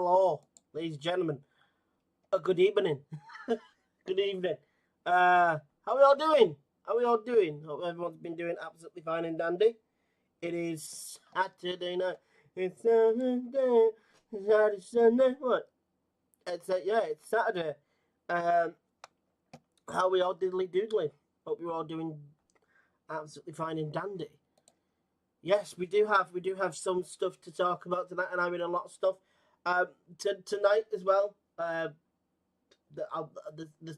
Hello, ladies and gentlemen. Good evening. Good evening. How are we all doing? How are we all doing? Hope everyone's been doing absolutely fine and dandy. It is Saturday night. It's Saturday. It's Sunday. What? It's Saturday. Um, how are we all diddly doodly? Hope you're all doing absolutely fine and dandy. Yes, we do have some stuff to talk about tonight, and I mean a lot of stuff. Tonight as well. There's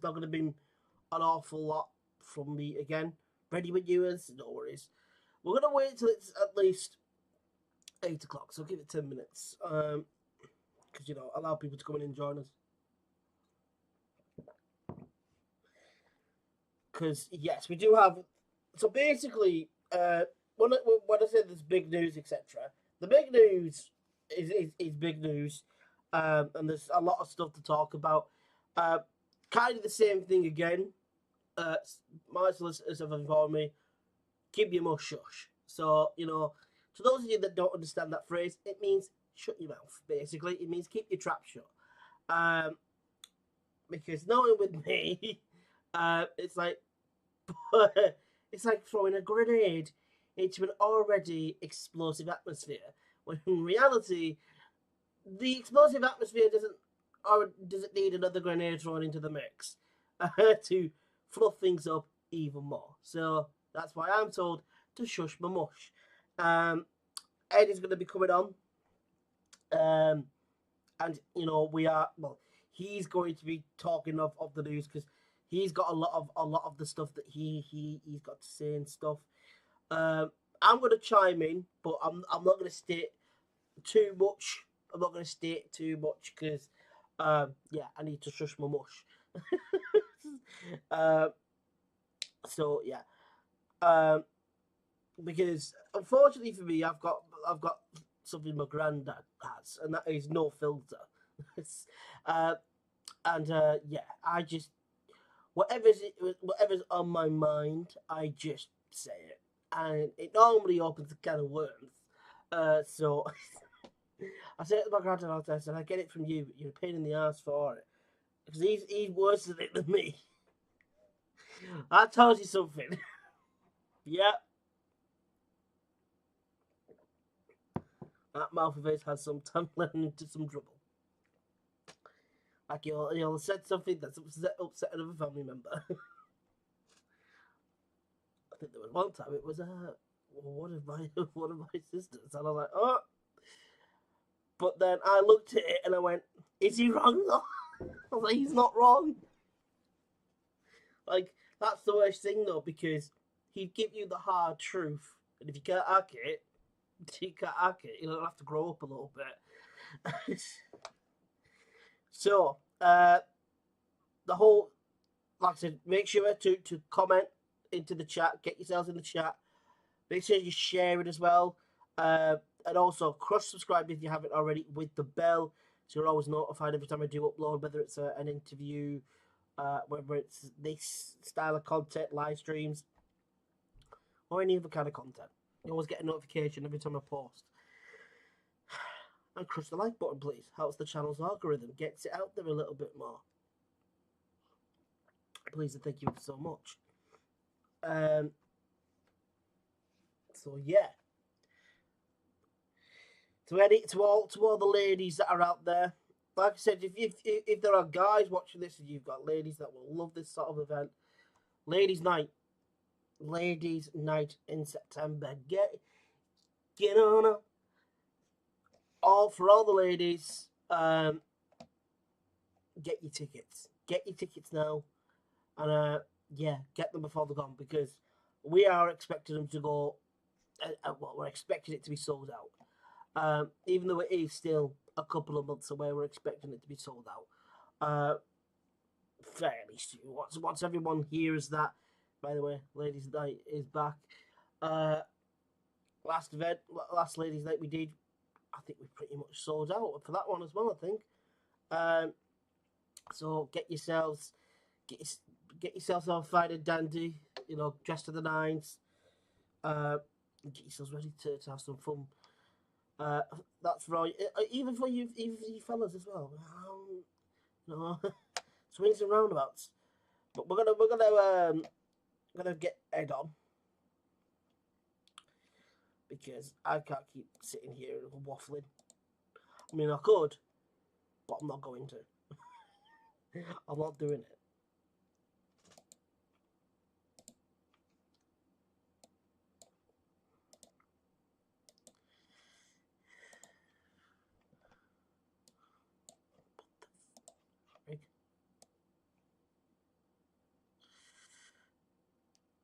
not going to be an awful lot from me again. Ready with viewers? No worries. We're going to wait till it's at least 8 o'clock, so give it 10 minutes. Because, allow people to come in and join us. Because, yes, we do have... So, basically, when I say there's big news, etc., the big news is big news. And there's a lot of stuff to talk about. Kind of the same thing again. My solicitors have informed me, keep your mouth shush. So, to those of you that don't understand that phrase, it means shut your mouth, basically. It means keep your trap shut. Because knowing with me, it's like throwing a grenade into an already explosive atmosphere. When in reality, the explosive atmosphere doesn't need another grenade thrown into the mix to fluff things up even more. So that's why I'm told to shush my mush. Ed is going to be coming on, and he's going to be talking of the news because he's got a lot of the stuff that he's got to say and stuff. I'm going to chime in, but I'm not going to state too much. I'm not going to state too much because, I need to shush my mush. Because unfortunately for me, I've got something my granddad has, and that is no filter. I just whatever's on my mind, I just say it, and it normally opens a can of worms. So. I said it to my granddad all the time, I said, I get it from you, but you're a pain in the ass for it. Because he's worse at it than me. I told you something. Yeah. That mouth of his has some time letting into some trouble. Like he'll said something that's upset another family member. I think there was one time it was one of my sisters, and I was like, oh. But then I looked at it and I went, is he wrong though? I was like, he's not wrong. Like, that's the worst thing though, because he'd give you the hard truth. And if you can't hack it, you'll have to grow up a little bit. So, the whole, like I said, make sure to comment into the chat, get yourselves in the chat. Make sure you share it as well. And also, subscribe if you haven't already with the bell, so you're always notified every time I do upload, whether it's an interview, whether it's this style of content, live streams, or any other kind of content. You always get a notification every time I post. And crush the like button, please. Helps the channel's algorithm, gets it out there a little bit more. Please and thank you so much. So yeah. To all the ladies that are out there, like I said, if there are guys watching this and you've got ladies that will love this sort of event, ladies' night in September, get on up. For all the ladies, get your tickets now, and get them before they're gone, because we are expecting them to go. We're expecting it to be sold out. Even though it is still a couple of months away, we're expecting it to be sold out fairly soon. Once everyone hears that, by the way, Ladies' Night is back. Last Ladies' Night we did, I think we pretty much sold out for that one as well, I think. So get yourselves all fine and dandy, dressed to the nines. Get yourselves ready to have some fun. That's right. Even for you, fellas as well. You know, swings and roundabouts. But we're gonna get Ed on because I can't keep sitting here and waffling. I mean, I could, but I'm not going to. I'm not doing it.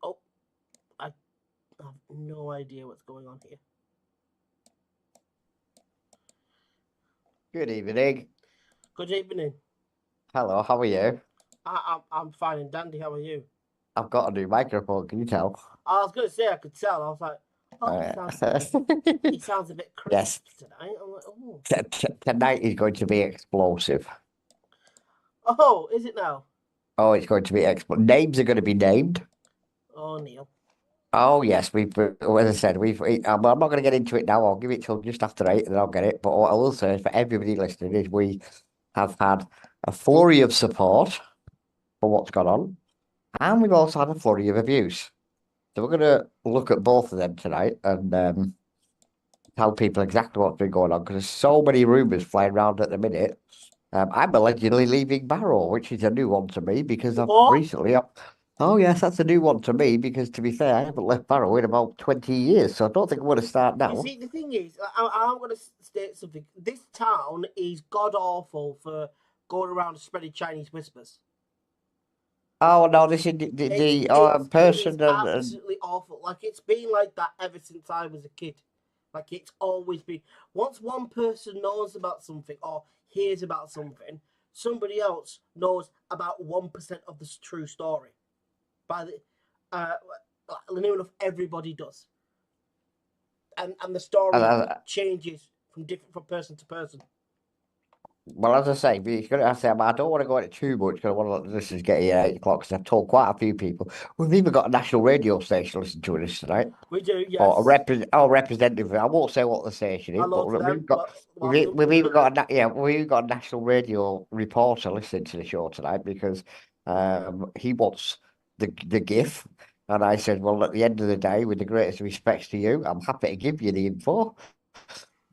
Oh, I have no idea what's going on here. Good evening. Good evening. Hello, how are you? I'm fine and dandy. How are you? I've got a new microphone, can you tell? I was gonna say I could tell. I was like, oh, he sounds a bit Yes, crisp tonight. I'm like, oh, tonight is going to be explosive. oh, is it now? Oh, it's going to be names are going to be named. Oh, Neil. Oh, yes, as I said, I'm not going to get into it now. I'll give it till just after 8 and then I'll get it. But what I will say for everybody listening is we have had a flurry of support for what's gone on, and we've also had a flurry of abuse. So we're going to look at both of them tonight and tell people exactly what's been going on because there's so many rumours flying around at the minute. I'm allegedly leaving Barrow, which is a new one to me because I've What? recently. Oh, yes, that's a new one to me because, to be fair, I haven't left Barrow in about 20 years, so I don't think I'm going to start You now. see, the thing is, I'm going to state something. This town is god awful for going around spreading Chinese whispers. Oh, no, this is the It is person and absolutely awful. Like it's been like that ever since I was a kid. Like it's always been. Once one person knows about something or hears about something, somebody else knows about 1% of the true story. By the, near enough, everybody does, and the story uh, changes from person to person. well, as I say, I say, I don't want to go into too much because I want to let the listeners get here at 8 o'clock because I've told quite a few people. We've even got a national radio station listening to us tonight. We do, Or yes. a representative. I won't say what the station is, Hello but to them. we've got we've even got we've even got a national radio reporter listening to the show tonight because he wants the GIF, and I said, well, at the end of the day, with the greatest respects to you, I'm happy to give you the info,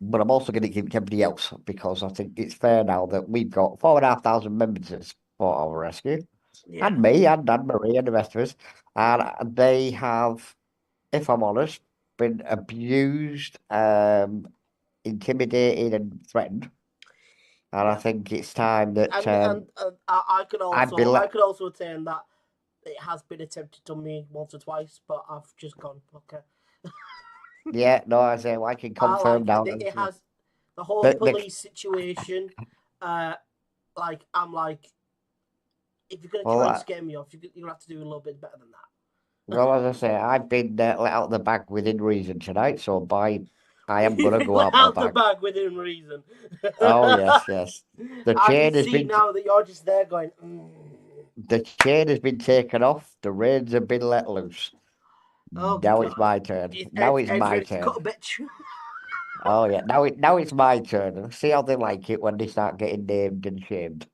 but I'm also going to give it to everybody else because I think it's fair now that we've got 4,500 members that support our rescue, Yeah, and me and Marie and the rest of us, and they have, if I'm honest, been abused, intimidated, and threatened. And I yeah. think it's time that And I could I'd be I let. could also attend that it has been attempted on me once or twice, but I've just gone okay. Yeah, no, I say well, I can I confirm like now it. It that has the whole the police situation. Uh, like I'm like, if you're gonna well, try and scare me off, you're gonna have to do a little bit better than that. well, as I say, I've been let out of the bag within reason tonight, so I am You've gonna been go let out my out the bag. bag within reason. Oh yes, yes. The I can chain has see been now that you're just there going. the chain has been taken off. The reins have been let loose. Oh Now it's God! my turn. Now it's Ed's my ready to turn. cut a bitch. Oh yeah, now it's my turn. See how they like it when they start getting named and shamed,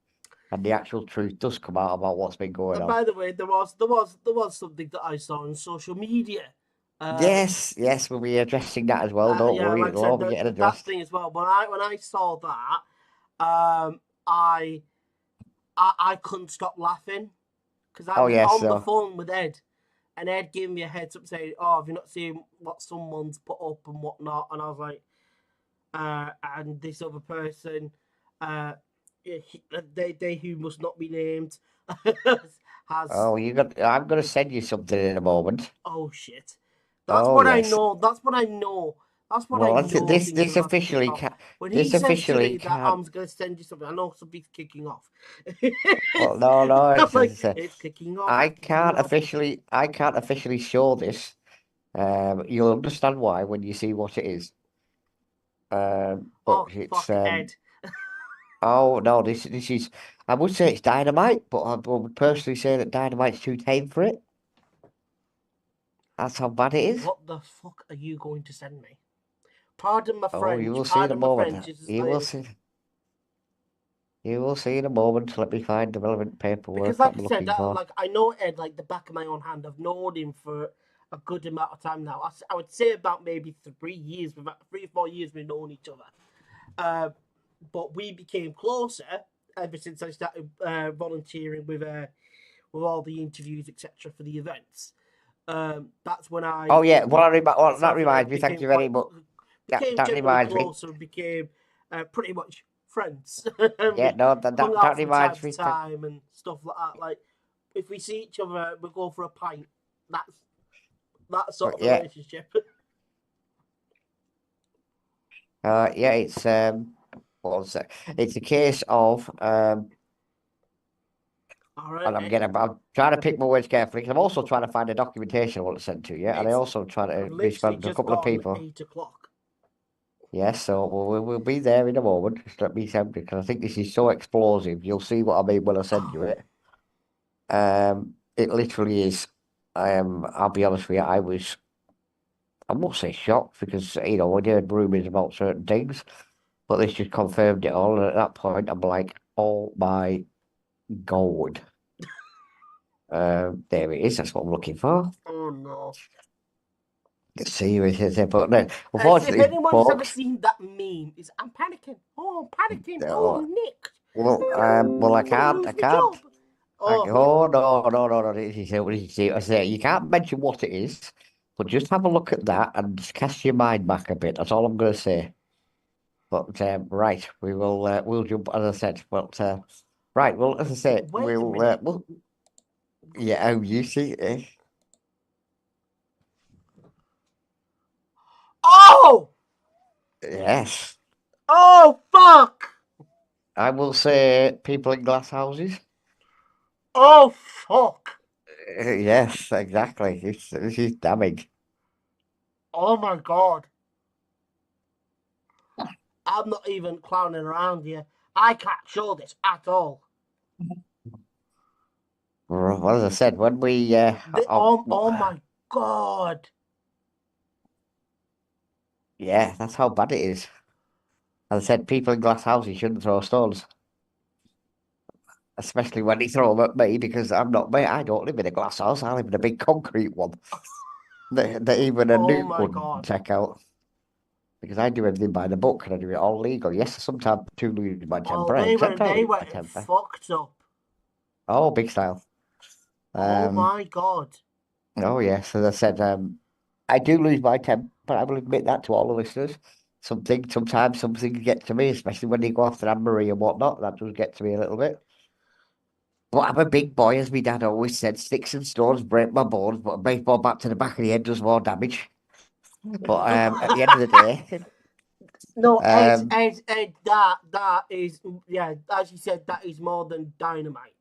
and the actual truth does come out about what's been going And on. by the way, there was something that I saw on social media. Uh, Yes, yes, we'll be addressing that as well. Don't yeah, worry, like I it'll all said, be getting that addressed. thing as well. But when I saw that, I I couldn't stop laughing because I Oh was yes, on the so phone with Ed, and Ed gave me a heads up saying, "Oh, have you not seen what someone's put up and whatnot?" And I was like, and this other person, uh, they who must not be named, has you got. I'm going to send you something in a moment. oh shit. That's Oh what I yes. know. That's what I know. That's what I Well, know things are this about to kick officially off. can When he this says to officially me that can't. I'm going to send you something, I know something's kicking off. Well, no, no. I'm like, it's kicking off. I It's kicking can't off. officially show this. You'll understand why when you see what it is. But Oh, it's fuck Ed. oh no, this is. I would say it's dynamite, but I would personally say that dynamite's too tame for it. That's how bad it is. What the fuck are you going to send me? Pardon my Oh, you French. will see in a Pardon my moment. French. It's just You will like see. You will see in a moment. Let me find the relevant because, paperwork like I'm I said, looking for. like I know Ed like the back of my own hand. I've known him for a good amount of time now. I would say about maybe 3 years, about 3 or 4 years we've known each other. But we became closer ever since I started volunteering with all the interviews, etc., for the events. That's when Oh I yeah, well, that myself and Ed reminds me. Thank became you very quite much. became That generally reminds me. closer and became pretty much friends. Yeah, We no, hung that out from time reminds to me. time and stuff like that. Like if we see each other, we go for a pint. That's that sort of Yeah, relationship. yeah. What was it? It's a case of All right, and I'm trying to pick my words carefully because I'm also trying to find the documentation I want to send to you, and I it's also trying I've to literally respond to a just couple of gone people. 8 o'clock. Yes, so we'll be there in a moment. Just let me send it because I think this is so explosive. You'll see what I mean when I send you it. It literally is. I'll be honest with you. I must say shocked because we heard rumors about certain things, but this just confirmed it all. And at that point, I'm like, oh my God. There it is. That's what I'm looking for. Oh no! See you here, but no, If unfortunately, anyone's ever folks. seen that meme, it's I'm panicking. Oh, I'm panicking. Oh, Uh, I'm nicked. well, I'm gonna I lose my can't. job. Oh, Oh no, no, no, no! I say you can't mention what it is, but just have a look at that and just cast your mind back a bit. That's all I'm going to say. But right, we'll jump as I said. But right, well, as I say, wait a minute. we'll yeah. Oh, you see, Oh, yes, oh, fuck. I will say people in glass houses. Oh, fuck. Yes, exactly. This is damning. Oh my god. I'm not even clowning around here. I can't show this at all. Well, as I said, when we Oh my god. yeah, that's how bad it is. As I said, people in glass houses shouldn't throw stones, especially when they throw them at me because I'm not me. I don't live in a glass house. I live in a big concrete one that even a Oh nuke my couldn't god. check out because I do everything by the book and I do it all legal. Yes, sometimes I do lose my Oh, temper. I accept I they lose were my temper. fucked up. Oh, big style. Oh Um, my god. oh yes, as I said, I do lose my temper. I will admit that to all the listeners. Sometimes something get to me, especially when they go after Anne Marie and whatnot. That does get to me a little bit. But I'm a big boy, as my dad always said. Sticks and stones break my bones, but a baseball bat to the back of the head does more damage. But at the end of the day, No, um, Ed, that is, yeah, as you said, that is more than dynamite.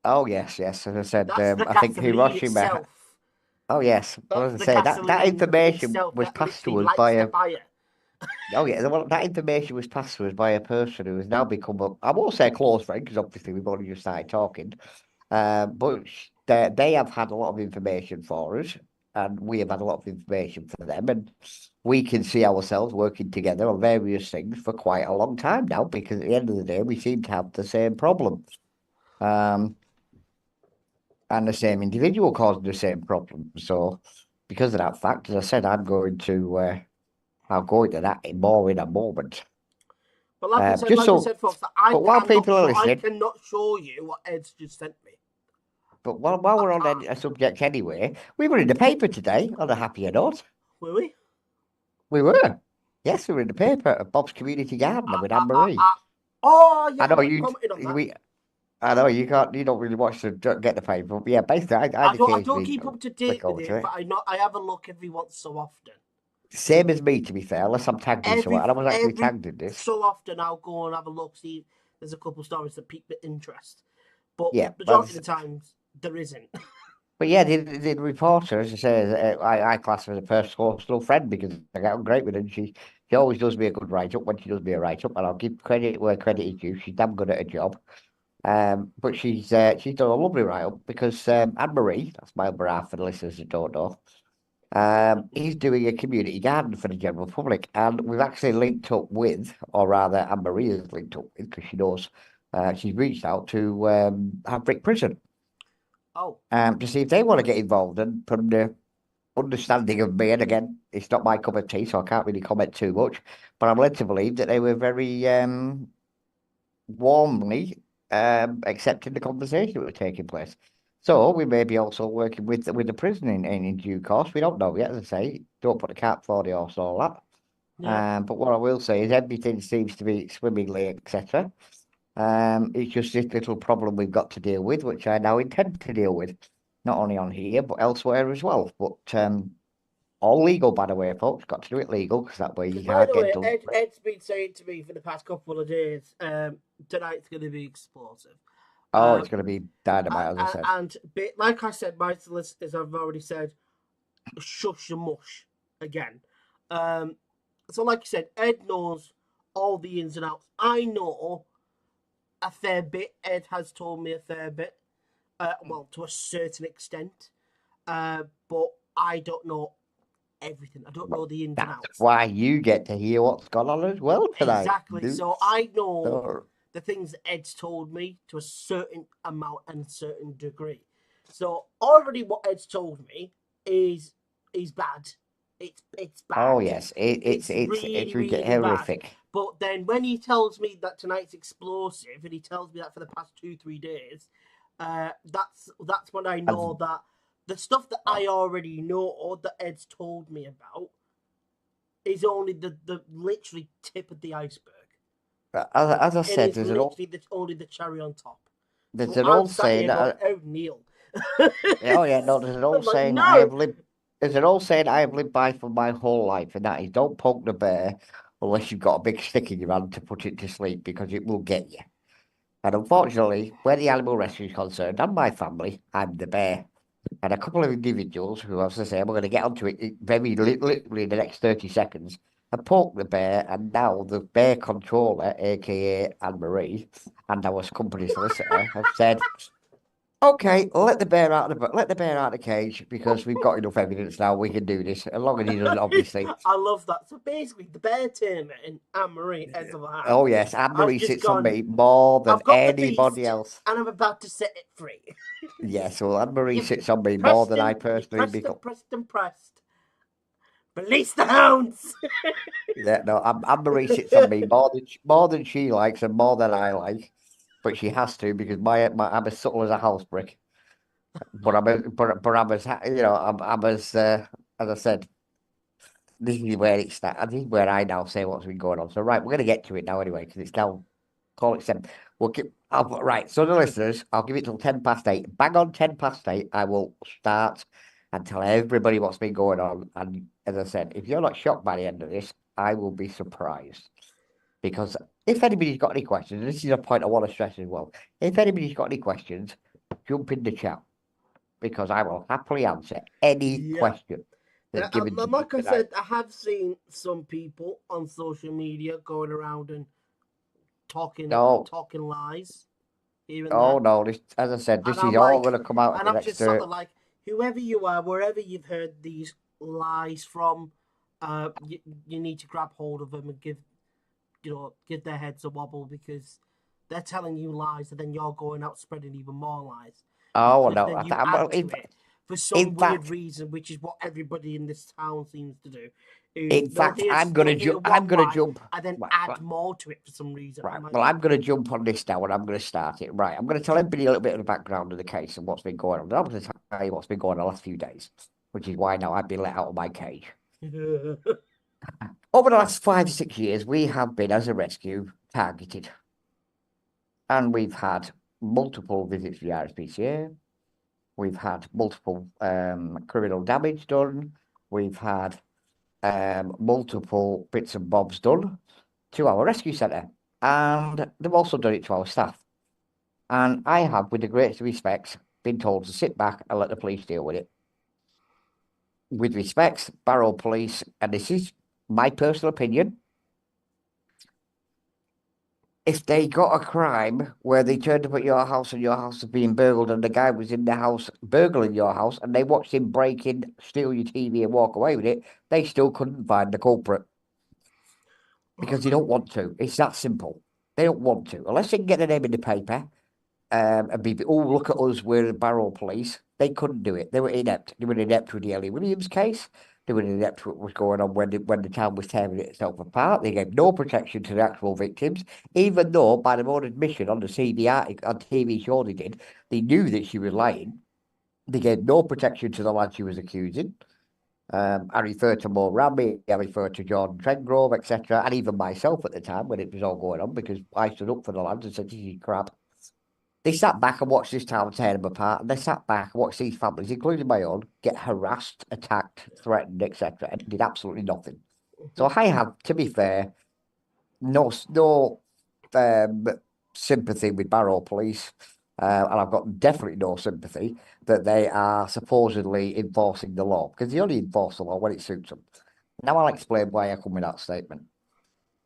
oh yes, yes. As I said, That's the I think gasoline Hiroshima. itself. Oh yes, but That's as I the say, that gasoline information itself was that passed literally to us lights by the a. fire. Oh yeah, well, that information was passed to us by a person who has now become a. I won't say a close friend because obviously we've only just started talking. But they have had a lot of information for us, and we have had a lot of information for them, and we can see ourselves working together on various things for quite a long time now. Because at the end of the day, we seem to have the same problem, um, and the same individual causing the same problem. So, because of that fact, as I said, I'll go into that more in a moment. But Just like I so, said, folks, that but while people are I listening. cannot show you what Ed's just sent me. But while I we're on can't. a subject anyway, we were in the paper today on a happier note. Will we? We were. Yes, we were in the paper at Bob's Community Gardener with Anne Marie. Oh I yeah, know I you. commented on that. We. I know you can't. You don't really watch the get the paper. But yeah, basically, I'd I don't occasionally keep up to flick date with over to it, it. but I know I have a look every once so often. Same as me, to be fair, unless I'm tagged in somewhere. And I was actually Every tagged in this. so often I'll go and have a look. See, there's a couple of stories that pique the interest, but Yeah, majority of the times there isn't. but yeah, the reporter, as I say, I class her as a personal friend because I get on great with her. And she always does me a good write up when she does me a write up, and I'll give credit where credit is due. She's damn good at her job. But she's done a lovely write up because Anne Marie, that's my other half for the listeners that don't know. He's doing a community garden for the general public, and we've actually linked up with, or rather, Anne Marie has linked up with, because she knows, she's reached out to Brick Prison Oh, to see if they want to get involved. And from the understanding of me, and again, it's not my cup of tea, so I can't really comment too much, but I'm led to believe that they were very warmly accepting the conversation that was taking place. So we may be also working with the prison in due course. We don't know yet, as I say. Don't put the cat before the horse, all that. yeah. But what I will say is everything seems to be swimmingly, etc. It's just this little problem we've got to deal with, which I now intend to deal with, not only on here but elsewhere as well. But all legal, by the way, folks. Got to do it legal because that way you By can't the get way, done. Ed's been saying to me for the past couple of days, tonight's going to be explosive. Oh, it's Um, going to be dynamite, as I said. and like I said, my solicitors have already said, shush and mush again. Um, so, like you said, Ed knows all the ins and outs. I know a fair bit. Ed has told me a fair bit, well, to a certain extent, but I don't know everything. I don't Well, know the ins and that's outs. why you get to hear what's gone on as well tonight. Exactly. So I know So, the things that Ed's told me to a certain amount and a certain degree. So already what Ed's told me is bad. It's oh bad. yes, It's it's really, really bad. horrific. But then when he tells me that tonight's explosive, and he tells me that for the past 2-3 days, that's when I know As, that the stuff that I already know that Ed's told me about is only the literally tip of the iceberg. as I It said, is literally only the cherry on top. there's So an I'm old sat saying here going, that oh, Neil. oh yeah, no, there's an I'm old like, saying I no. have lived. There's an old saying I have lived by for my whole life, and that is don't poke the bear unless you've got a big stick in your hand to put it to sleep because it will get you. And unfortunately, where the animal rescue is concerned, and my family, I'm the bear. And a couple of individuals who, as I say, we're going to get onto it very literally in the next 30 seconds, have poked the bear, and now the bear controller, aka Anne Marie, and our company solicitor have said, "Okay, let the bear out of the cage because we've got enough evidence now. We can do this, as long as he doesn't obviously." I love that. So basically, the bear tamer in Anne Marie, Ed's of a hand, Oh yes, Anne has Marie just sits on gone, me more than I've got the anybody beast else. and I'm about to set it free. Yes, well, Anne Marie You've sits on me more pressed than I and you personally pressed become. and pressed and pressed. Release the hounds. Yeah, no, Anne Marie sits on me more than she likes and more than I like, but she has to because I'm as subtle as a house brick. But I'm as I'm as I said, this is where it starts. This is where I now say what's been going on. So right, we're gonna get to it now anyway because it's now call it 7. Right. So the listeners, I'll give it till 8:10. Bang on 8:10. I will start and tell everybody what's been going on. And as I said, if you're not shocked by the end of this, I will be surprised. Because if anybody's got any questions, and this is a point I want to stress as well. If anybody's got any questions, jump in the chat because I will happily answer any Yeah. question that's given to me Like I tonight. said, I have seen some people on social media going around and No, talking lies here and oh there. no, this, as I said, And this I'm is all like, going to come out in and the I'm next just sort of like, whoever you are, wherever you've heard these lies from, you need to grab hold of them and give their heads a wobble because they're telling you lies and then you're going out spreading even more lies oh because no, then you add well, to it for some in weird fact, reason, which is what everybody in this town seems to do. Is in fact, they'll hear I'm one gonna lie jump. and then Right, add right, more to it for some reason. right. I'm like, Well, I'm gonna jump on this now, and I'm gonna start it. Right, I'm gonna tell everybody a little bit of the background of the case and what's been going on. Then I'm gonna tell you what's been going on the last few days, which is why now I've been let out of my cage. Over the last 5 6 years, we have been, as a rescue, targeted, and we've had multiple visits to the RSPCA. We've had multiple criminal damage done. We've had multiple bits and bobs done to our rescue centre, and they've also done it to our staff. And I have, with the greatest respects, been told to sit back and let the police deal with it. With respects, Barrow Police, and this is my personal opinion, if they got a crime where they turned up at your house and your house was being burgled and the guy was in the house burgling your house and they watched him break in, steal your TV and walk away with it, they still couldn't find the culprit because they don't want to. It's that simple. They don't want to. Unless they can get their name in the paper and be, oh, look at us, we're the Barrow Police. They couldn't do it. They were inept. They were inept with the Ellie Williams case. They were inept with what was going on when the town was tearing itself apart. They gave no protection to the actual victims, even though, by their own admission on the TV show they knew that she was lying. They gave no protection to the lad she was accusing. I referred to Mo Ramey, I referred to Jordan Trengrove, etc., and even myself at the time when it was all going on, because I stood up for the lads and said, this is crap. They sat back and watched this town tear them apart, and they sat back and watched these families, including my own, get harassed, attacked, threatened, etc., and did absolutely nothing. So I have, to be fair, no sympathy with Barrow Police, and I've got definitely no sympathy that they are supposedly enforcing the law, because they only enforce the law when it suits them. Now I'll explain why I come with that statement.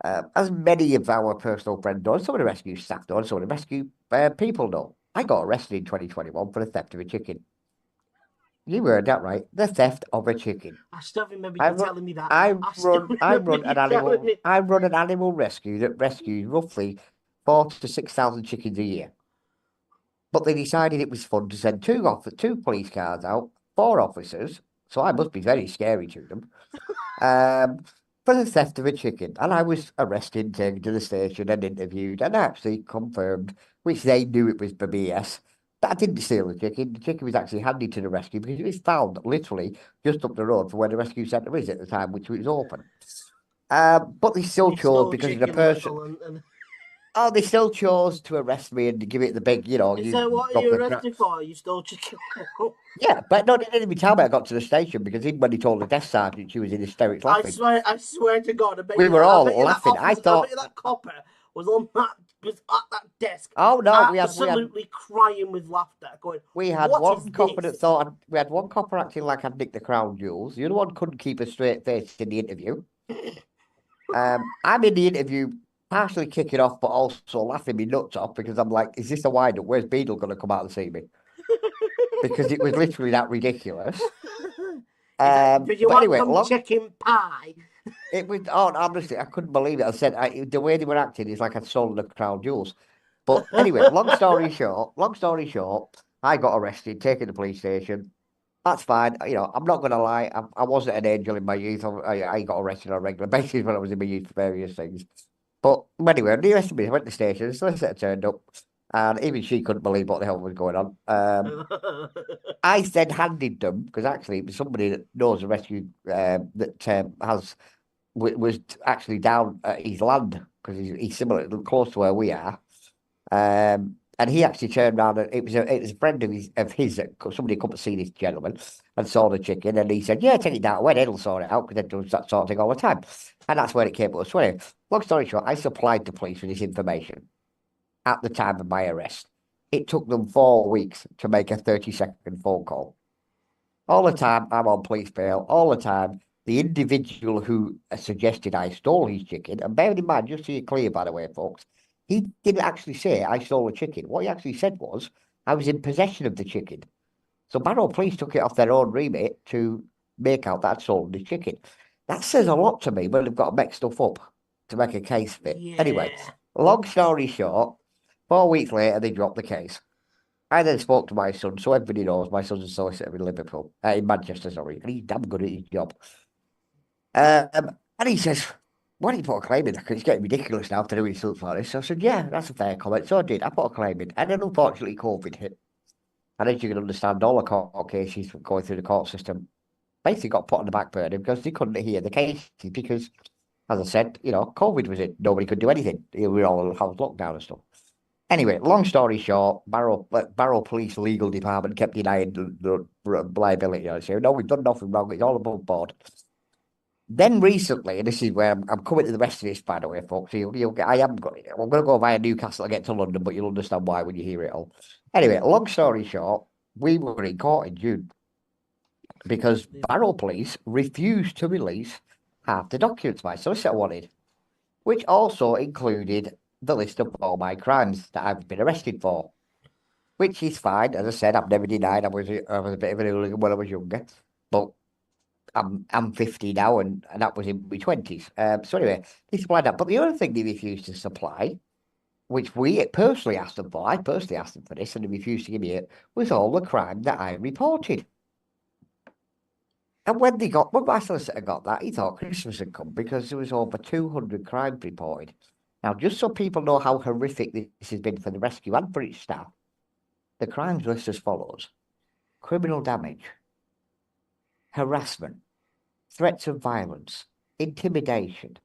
As many of our personal friends know, some of the rescue staff know, some of the rescue people know, I got arrested in 2021 for the theft of a chicken. You heard that right, the theft of a chicken. I still remember you telling me that. I still run remember you telling me. I run an animal rescue that rescues roughly 4,000 to 6,000 chickens a year. But they decided it was fun to send two police cars out, 4 officers, so I must be very scary to them, for the theft of a chicken. And I was arrested, taken to the station and interviewed and actually confirmed, which they knew it was BS, that I didn't steal the chicken. The chicken was actually handed to the rescue because it was found literally just up the road from where the rescue centre is at the time, which was open. But they still chose because of the person. Oh, they still chose to arrest me and to give it the big, Is that what you arrested for? You stole chicken? Yeah, but no, they didn't even tell me I got to the station because even when he told the desk sergeant, she was in hysterics laughing. I swear to God, we were all laughing. I thought that copper was at that desk. Oh no, absolutely crying with laughter, going. We had one copper that thought we had one copper acting like I'd nicked the crown jewels. The other one couldn't keep a straight face in the interview. I'm in the interview, partially kicking off, but also laughing me nuts off because I'm like, is this a wind up? Where's Beadle going to come out and see me? Because it was literally that ridiculous. Did you want some chicken pie? It was, honestly, I couldn't believe it. I said, the way they were acting is like I'd stolen the crown jewels. But anyway, long story short, I got arrested, taken to the police station. That's fine. I'm not going to lie. I wasn't an angel in my youth. I got arrested on a regular basis when I was in my youth for various things. But anyway, the arrested me. I went to the station. The solicitor turned up, and even she couldn't believe what the hell was going on. I then handed them, because actually it was somebody that knows the rescue that was actually down at his land, because he's similar, close to where we are. And he actually turned around and it was a friend of his that somebody come to see this gentleman and saw the chicken, and he said, yeah, take it down. Well, he'll sort it out because they do that sort of thing all the time. And that's where it came to us. So anyway, long story short, I supplied the police with this information at the time of my arrest. It took them 4 weeks to make a 30-second phone call. All the time, I'm on police bail. All the time, the individual who suggested I stole his chicken, and bear in mind, just so you're clear, by the way, folks, he didn't actually say I stole a chicken. What he actually said was I was in possession of the chicken. So Barrow Police took it off their own remit to make out that I'd stolen the chicken. That says a lot to me when they've got to make stuff up to make a case fit. Yeah. Anyway, long story short, 4 weeks later, they dropped the case. I then spoke to my son, so everybody knows my son's a solicitor in Liverpool, in Manchester, sorry, and he's damn good at his job. And he says, why don't you put a claim in? Because it's getting ridiculous now to do insults like this. So I said, yeah, that's a fair comment. So I did. I put a claim in. And then unfortunately, COVID hit. And as you can understand, all the court cases going through the court system basically got put on the back burner because they couldn't hear the cases because, as I said, COVID was in. Nobody could do anything. We were all in house lockdown and stuff. Anyway, long story short, Barrow Police Legal Department kept denying the liability. I say, no, we've done nothing wrong. It's all above board. Then recently, and this is where I'm coming to the rest of this, by the way, folks. I'm going to go via Newcastle to get to London, but you'll understand why when you hear it all. Anyway, long story short, we were in court in June because Barrow Police refused to release half the documents my solicitor wanted, which also included the list of all my crimes that I've been arrested for, which is fine. As I said, I've never denied I was a bit of an hooligan when I was younger, but I'm 50 now, and that was in my 20s. So anyway, they supplied that. But the other thing they refused to supply, which we personally asked them for, I personally asked them for this, and they refused to give me it, was all the crime that I reported. And when my solicitor got that, he thought Christmas had come because there was over 200 crimes reported. Now, just so people know how horrific this has been for the rescue and for its staff, the crimes list as follows: criminal damage, harassment, threats of violence, intimidation,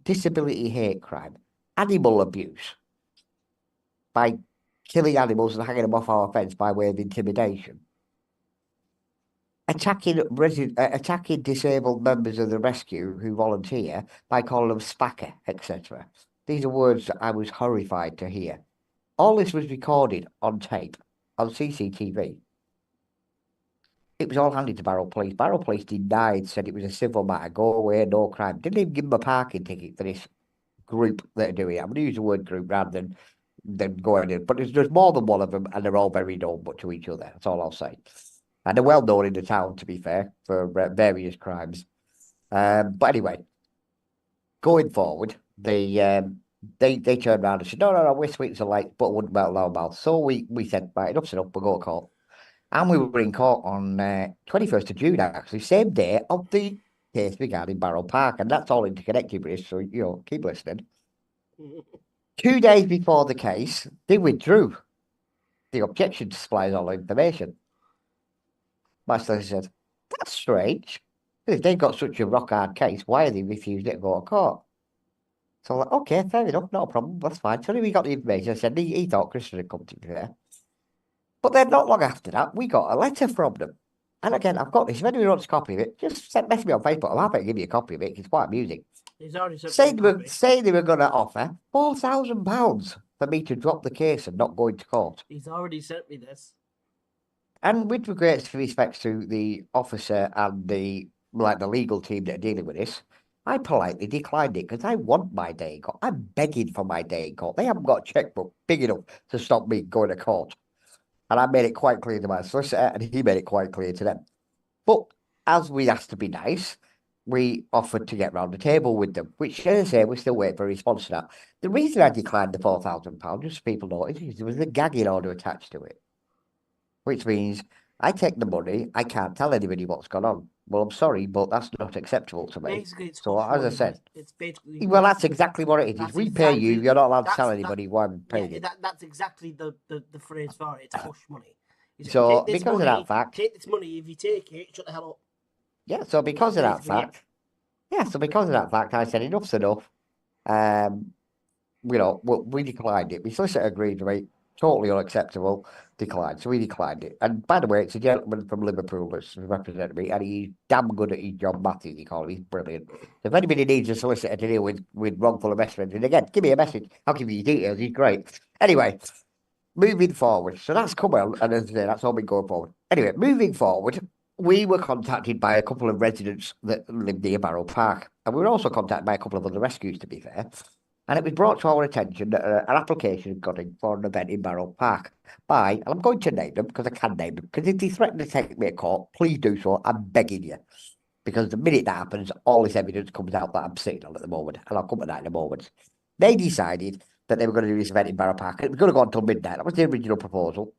disability hate crime, animal abuse by killing animals and hanging them off our fence by way of intimidation, attacking disabled members of the rescue who volunteer by calling them spacker, etc. These are words that I was horrified to hear. All this was recorded on tape, on CCTV. It was all handed to Barrow Police. Barrow Police denied, said it was a civil matter, go away, no crime. Didn't even give them a parking ticket for this group that are doing it. I'm going to use the word group rather than going in. But there's more than one of them, and they're all very known, but to each other. That's all I'll say. And they're well known in the town, to be fair, for various crimes. But anyway, going forward, they turned around and said, no, we're sweet as a light, but wouldn't melt our mouth. So we said, right, enough's enough, we'll go to court. And we were in court on 21st of June, actually, same day of the case regarding Barrow Park. And that's all interconnected with this, so, keep listening. 2 days before the case, they withdrew the objection to supply all the information. My solicitor said, that's strange. If they've got such a rock hard case, why are they refusing it to go to court? So I'm like, okay, fair enough, not a problem, that's fine. So we got the information. I said he thought Christian had come to be there. But then not long after that, we got a letter from them. And again, I've got this. If anyone wants a copy of it, just message me on Facebook. I'm happy to give you a copy of it. It's quite amusing. He's already Saying they were going to offer £4,000 for me to drop the case and not go into court. He's already sent me this. And with regards respects to the officer and the legal team that are dealing with this, I politely declined it because I want my day in court. I'm begging for my day in court. They haven't got a checkbook big enough to stop me going to court. And I made it quite clear to my solicitor, and he made it quite clear to them. But as we asked to be nice, we offered to get round the table with them, which, as I say, we're still waiting for a response to that. The reason I declined the £4,000, just so people know, is there was a gagging order attached to it, which means I take the money, I can't tell anybody what's gone on. Well, I'm sorry, but that's not acceptable to me. Basically, it's so, as I said, it's basically that's exactly what it is. We pay you, you're not allowed to tell anybody why I'm paying it. That's exactly the phrase for it. It's hush money. So, because of that fact, take this money. If you take it, shut the hell up. Yeah, so because of that fact, I said enough's enough. We declined it. My solicitor agreed to it. Totally unacceptable. Declined. So we declined it. And by the way, it's a gentleman from Liverpool that's represented me, and he's damn good at his job. Matthew, he call him. He's brilliant. So if anybody needs a solicitor to deal with wrongful arrestment, and again, give me a message. I'll give you your details. He's great. Anyway, moving forward. So that's come out, and as I say, that's all been going forward. Anyway, moving forward, we were contacted by a couple of residents that live near Barrow Park, and we were also contacted by a couple of other rescues, to be fair. And it was brought to our attention that an application had got in for an event in Barrow Park by, and I'm going to name them because I can name them, because if they threaten to take me to court, please do so. I'm begging you. Because the minute that happens, all this evidence comes out that I'm sitting on at the moment, and I'll come to that in a moment. They decided that they were going to do this event in Barrow Park, and it was going to go until midnight. That was the original proposal.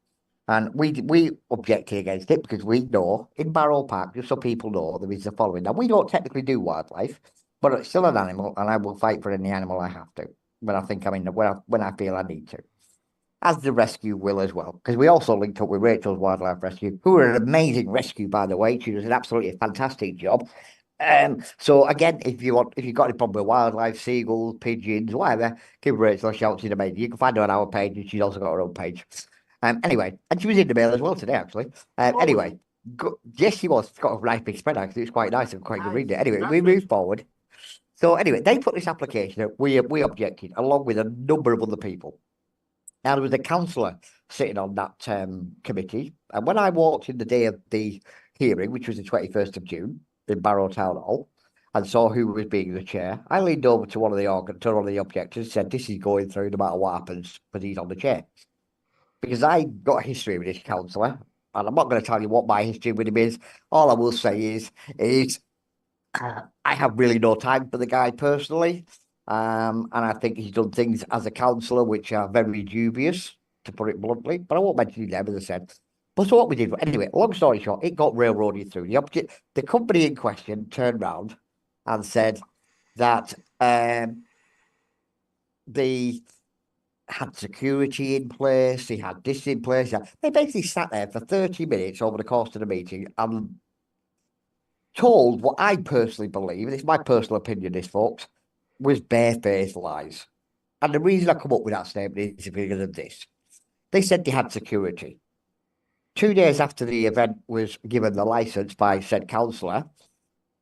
And we objected against it because we know in Barrow Park, just so people know, there is the following. Now, we don't technically do wildlife, but it's still an animal, and I will fight for any animal I have to when I think I'm in when I feel I need to, as the rescue will as well. Because we also linked up with Rachel's Wildlife Rescue, who are an amazing rescue, by the way. She does an absolutely fantastic job. So again, if you've got any problem with wildlife, seagulls, pigeons, whatever, give Rachel a shout. She's amazing. You can find her on our page, and she's also got her own page. Anyway, and she was in the mail as well today, actually. Anyway, yes, she was. Got a nice big spread, actually. It's quite nice and quite good reading it. Anyway, we moved forward. So anyway, they put this application. We objected, along with a number of other people. Now, there was a councillor sitting on that committee. And when I walked in the day of the hearing, which was the 21st of June in Barrow Town Hall, and saw who was being the chair, I leaned over to one of the objectors and said, "This is going through no matter what happens, but he's on the chair." Because I got a history with this councillor, and I'm not going to tell you what my history with him is. All I will say is I have really no time for the guy personally. And I think he's done things as a councillor which are very dubious, to put it bluntly. But I won't mention his name, as I said. But so what we did, anyway, long story short, it got railroaded through. The company in question turned round and said that they had security in place, they had this in place. They basically sat there for 30 minutes over the course of the meeting and told what I personally believe, and it's my personal opinion, this folks, was barefaced lies. And the reason I come up with that statement is because of this. They said they had security. 2 days after the event was given the licence by said councillor,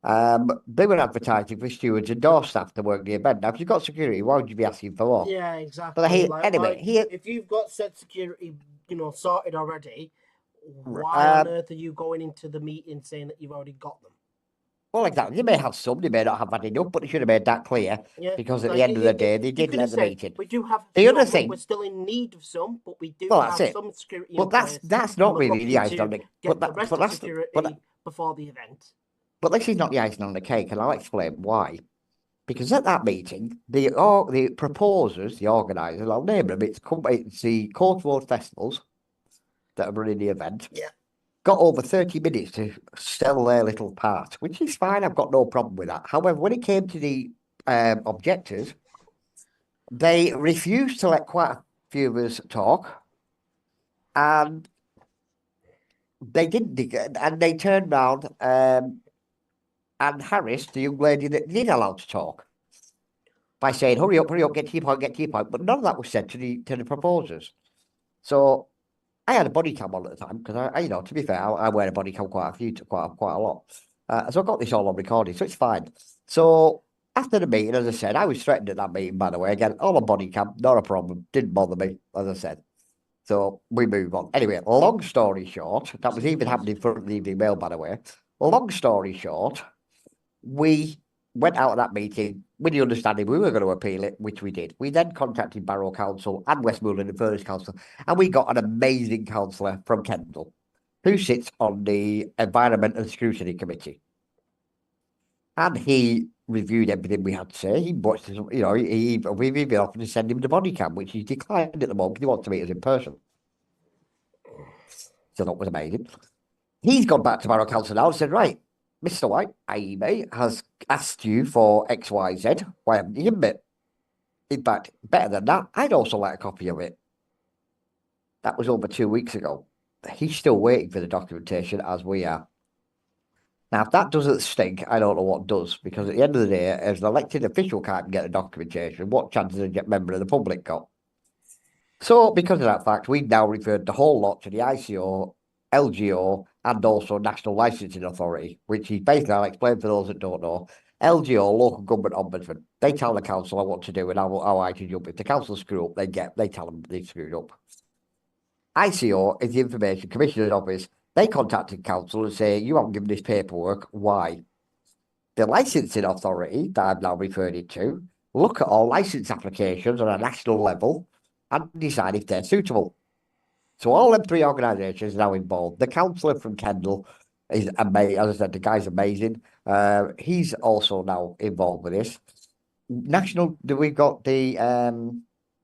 they were advertising for stewards and door staff to work the event. Now, if you've got security, why would you be asking for more? Yeah, But exactly. anyway, here, if you've got said security, sorted already, why on earth are you going into the meeting saying that you've already got them? well, exactly. They may have some, they may not have had enough, but they should have made that clear. Yeah, Because at the end of the day, they did let the meeting. We do have The other some, thing, we're still in need of some, but we do well, have that's it. some security But in place. that's not and we're really the looking icing to on the get but the rest but of that's security before the event. but this is not the icing on the cake, and I'll explain why. Because at that meeting, the proposers, the organisers, I'll name them, it's the Court Road Festivals that are running the event. Yeah. Got over 30 minutes to sell their little part, which is fine. I've got no problem with that. However, when it came to the objectors, they refused to let quite a few of us talk, and they didn't. And they turned round and harassed the young lady that did allow to talk by saying, hurry up, get to your point, get to your point." But none of that was said to the proposers. So I had a body cam on at the time because to be fair, I wear a body cam quite a lot. So I got this all on recording, so it's fine. So after the meeting, as I said, I was threatened at that meeting, by the way. Again, all on body cam, not a problem. Didn't bother me, as I said. So we move on. Anyway, long story short, that was even happening in front of the Evening Mail, by the way. Long story short, we went out of that meeting with the understanding we were going to appeal it, which we did. We then contacted Barrow Council and Westmoreland and Furness Council, and we got an amazing councillor from Kendal who sits on the Environment and Scrutiny Committee. And he reviewed everything we had to say. He watched us, we've even offered to send him the body cam, which he's declined at the moment. He wants to meet us in person. So that was amazing. He's gone back to Barrow Council now and said, right, Mr. White, i.e. me, has asked you for XYZ. Why haven't you given it? In fact, better than that, I'd also like a copy of it. That was over 2 weeks ago. He's still waiting for the documentation, as we are. Now, if that doesn't stink, I don't know what does, because at the end of the day, as an elected official can't get the documentation, what chance does a member of the public got? So, because of that fact, we've now referred the whole lot to the ICO, LGO, and also National Licensing Authority, which is basically, I'll explain for those that don't know, LGO, Local Government Ombudsman. They tell the council what to do and how I should jump. If the council screw up, they tell them they screwed up. ICO is the Information Commissioner's Office. They contacted council and say, you haven't given this paperwork. Why? The Licensing Authority, that I've now referred it to, look at all licence applications on a national level and decide if they're suitable. So all them three organisations are now involved. The councillor from Kendal is amazing. As I said, the guy's amazing. He's also now involved with this. We've got the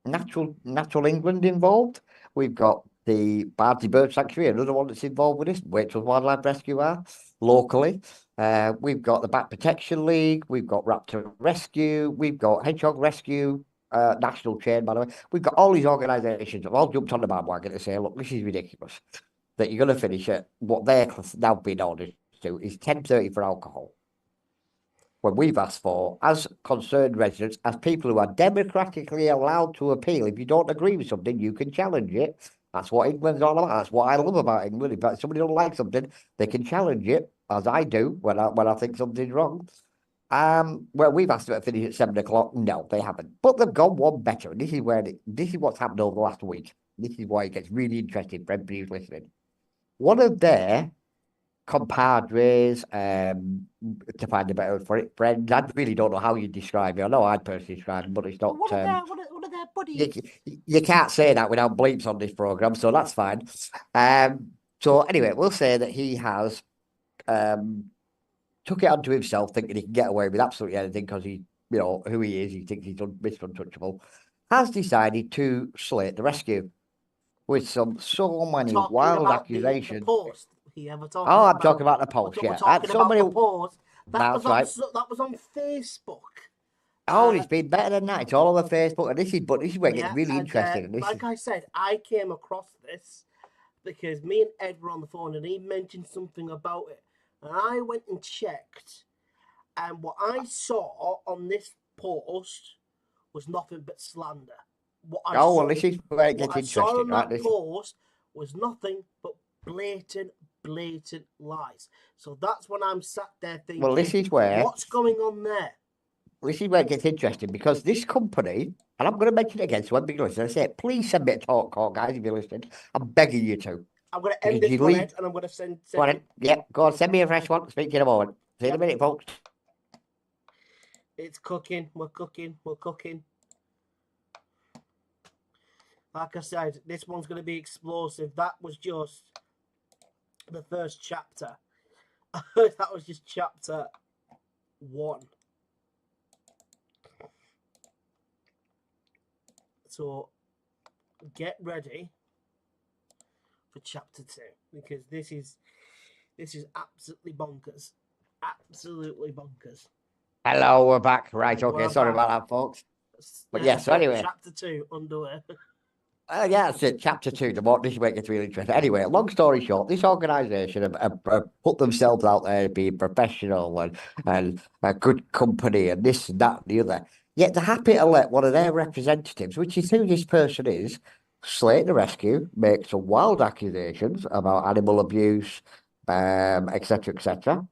Natural England involved. We've got the Bardsley Bird Sanctuary, another one that's involved with this. Waitrose Wildlife Rescue are locally. We've got the Bat Protection League. We've got Raptor Rescue. We've got Hedgehog Rescue. National chain, by the way. We've got all these organisations have all jumped on the bandwagon to say, look, this is ridiculous. That you're going to finish at what they're now being ordered to do is 10:30 for alcohol. When we've asked for, as concerned residents, as people who are democratically allowed to appeal, if you don't agree with something, you can challenge it. That's what England's all about. That's what I love about England. In fact, somebody don't like something, they can challenge it, as I do when I think something's wrong. Well, we've asked them to finish at 7 o'clock. No, they haven't. But they've gone one better. And this is what's happened over the last week. This is why it gets really interesting for everybody who's listening. One of their compadres, to find a better word for it, friends. I really don't know how you describe it. I know I'd personally describe them, but it's Well, not. one of their You, buddies. you can't say that without bleeps on this program, so that's fine. So anyway, we'll say that he has um took it onto himself, thinking he can get away with absolutely anything because he, you know, who he is. He thinks he's Mr. Untouchable. Has decided to slate the rescue with so many Talking wild about the accusations. post. He ever talking Oh, I'm about? talking about the post, We're yeah. talking So about many. the post. That's right. That was on Facebook. Oh, it's been better than that. It's all over Facebook, and this is where it gets Yeah, really and interesting. And this is like I said, I came across this because me and Ed were on the phone, and he mentioned something about it, and I went and checked, and what I saw on this post was nothing but slander. What I oh well, saw, this is where it what gets I saw interesting, on right? that post was nothing but blatant lies. So that's when I'm sat there Well, thinking, what's going on there? this is where it gets interesting because this company, and I'm going to mention it again, so when people listen, I say, please send me a talk call, guys, if you're listening. I'm begging you to. I'm going to end Because this you one, leave. Ed, and I'm going to send. Go on, yep, go on, send me a fresh one. Speak to you in a moment. See you in a minute, folks. It's cooking. We're cooking. We're cooking. Like I said, this one's going to be explosive. That was just the first chapter. That was just chapter 1. So get ready for chapter 2 because this is absolutely bonkers. Absolutely bonkers. Hello, we're back. Right, okay, We're sorry back. about that, folks. But yeah, so anyway. Chapter 2 underway. Yeah, that's it. Chapter 2, the more this is where it gets really interesting. Anyway, long story short, this organisation have put themselves out there being professional and a good company and this and that and the other. Yet they're happy to let one of their representatives, which is who this person is, slate the rescue, make some wild accusations about animal abuse, etc.,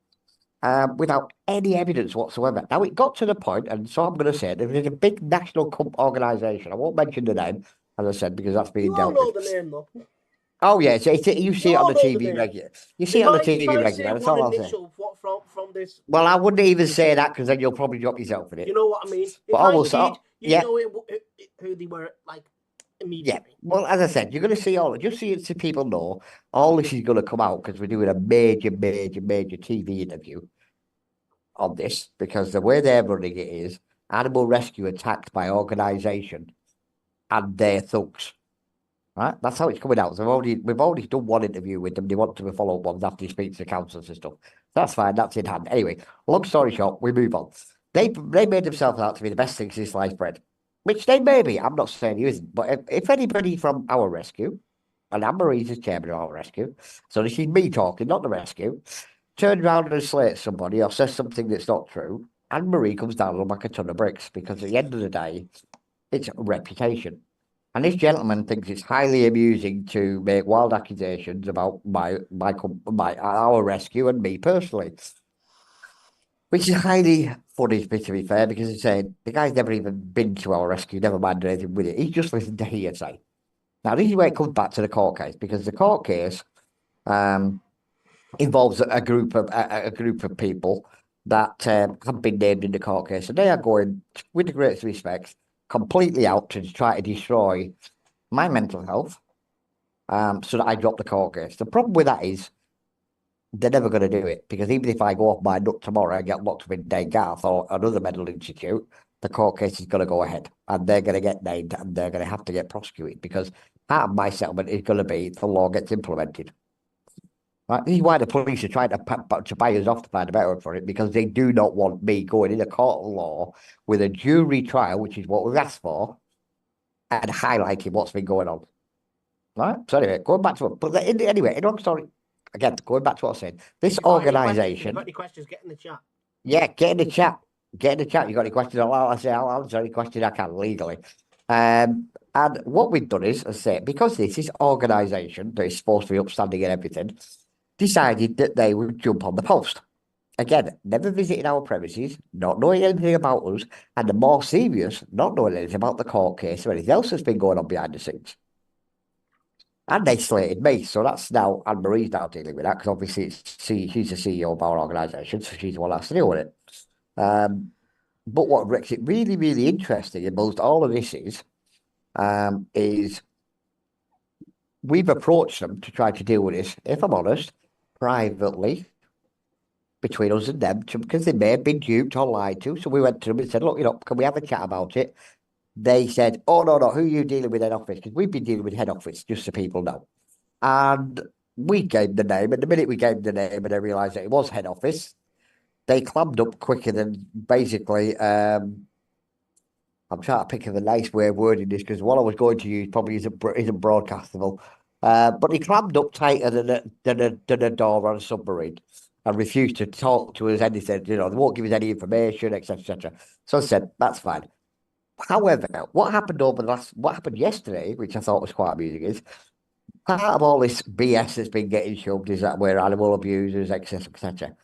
without any evidence whatsoever. Now, it got to the point, and so I'm going to say there is a big national organisation. I won't mention the name, as I said, because that's being You all dealt know with. the name though. Oh, yeah, you You see it on all the know the TV name. regular. You see it on the If TV I say regular. That's one all I'll say. initial from this, Well, I wouldn't even say that because then you'll probably drop yourself in you it. know what I mean. But If I I will did, you yeah, know who they were like yeah. immediately. Well, as I said, you're going to see just see it so people know all this is going to come out because we're doing a major TV interview on this because the way they're running it is animal rescue attacked by organisation and their thugs. Right? That's how it's coming out. So we've already done one interview with them. They want to follow up ones after he speaks to the councils and stuff. That's fine. That's in hand. Anyway, long story short, we move on. They made themselves out to be the best thing since sliced bread, which they may be. I'm not saying he isn't. But if anybody from our rescue, and Anne Marie's the chairman of our rescue, so this is me talking, not the rescue, turns around and slates somebody or says something that's not true, Anne Marie comes down on them like a ton of bricks because at the end of the day, it's reputation. And this gentleman thinks it's highly amusing to make wild accusations about our rescue and me personally, which is highly funny to be fair, because he's saying the guy's never even been to our rescue, never mind anything with it. He's just listened to hearsay. Now this is where it comes back to the court case because the court case involves a group of people that have been named in the court case, and they are going with the greatest respect completely out to try to destroy my mental health, so that I drop the court case. The problem with that is they're never going to do it because even if I go off my nut tomorrow and get locked up in Garth or another mental institute, the court case is going to go ahead and they're going to get named and they're going to have to get prosecuted because part of my settlement is going to be the law gets implemented. Right? This is why the police are trying to buy us off to find a better word for it because they do not want me going in a court of law with a jury trial, which is what we've asked for, and highlighting what's been going on. Right. So anyway, going back to it, but anyway, in long story, again, going back to what I said, this If you've organisation, got any questions, get in the chat. yeah, get in the chat, You got any questions? I'll answer any question I can legally. And what we've done is, as I say, because this is organisation that is supposed to be upstanding and everything, decided that they would jump on the post. Again, never visiting our premises, not knowing anything about us, and the more serious, not knowing anything about the court case or anything else that's been going on behind the scenes. And they slated me. So that's now, Anne Marie's now dealing with that because obviously she's the CEO of our organisation. So she's the one that has to deal with it. Um, but what makes it really, really interesting amongst all of this is we've approached them to try to deal with this, if I'm honest, privately between us and them because they may have been duped or lied to. So we went to them and said, look, can we have a chat about it? They said, oh, no, no, who are you dealing with head office? Because we've been dealing with head office, just so people know. And we gave the name, and the minute we gave the name and they realised that it was head office, they clammed up quicker than basically. I'm trying to pick of a nice way of wording this because what I was going to use probably isn't broadcastable. But he clammed up tighter than a door on a submarine and refused to talk to us anything. They won't give us any information, etc., etc. So I said, that's fine. However, what happened yesterday, which I thought was quite amusing, is part of all this BS that's been getting shoved is that we're animal abusers, etc., etc.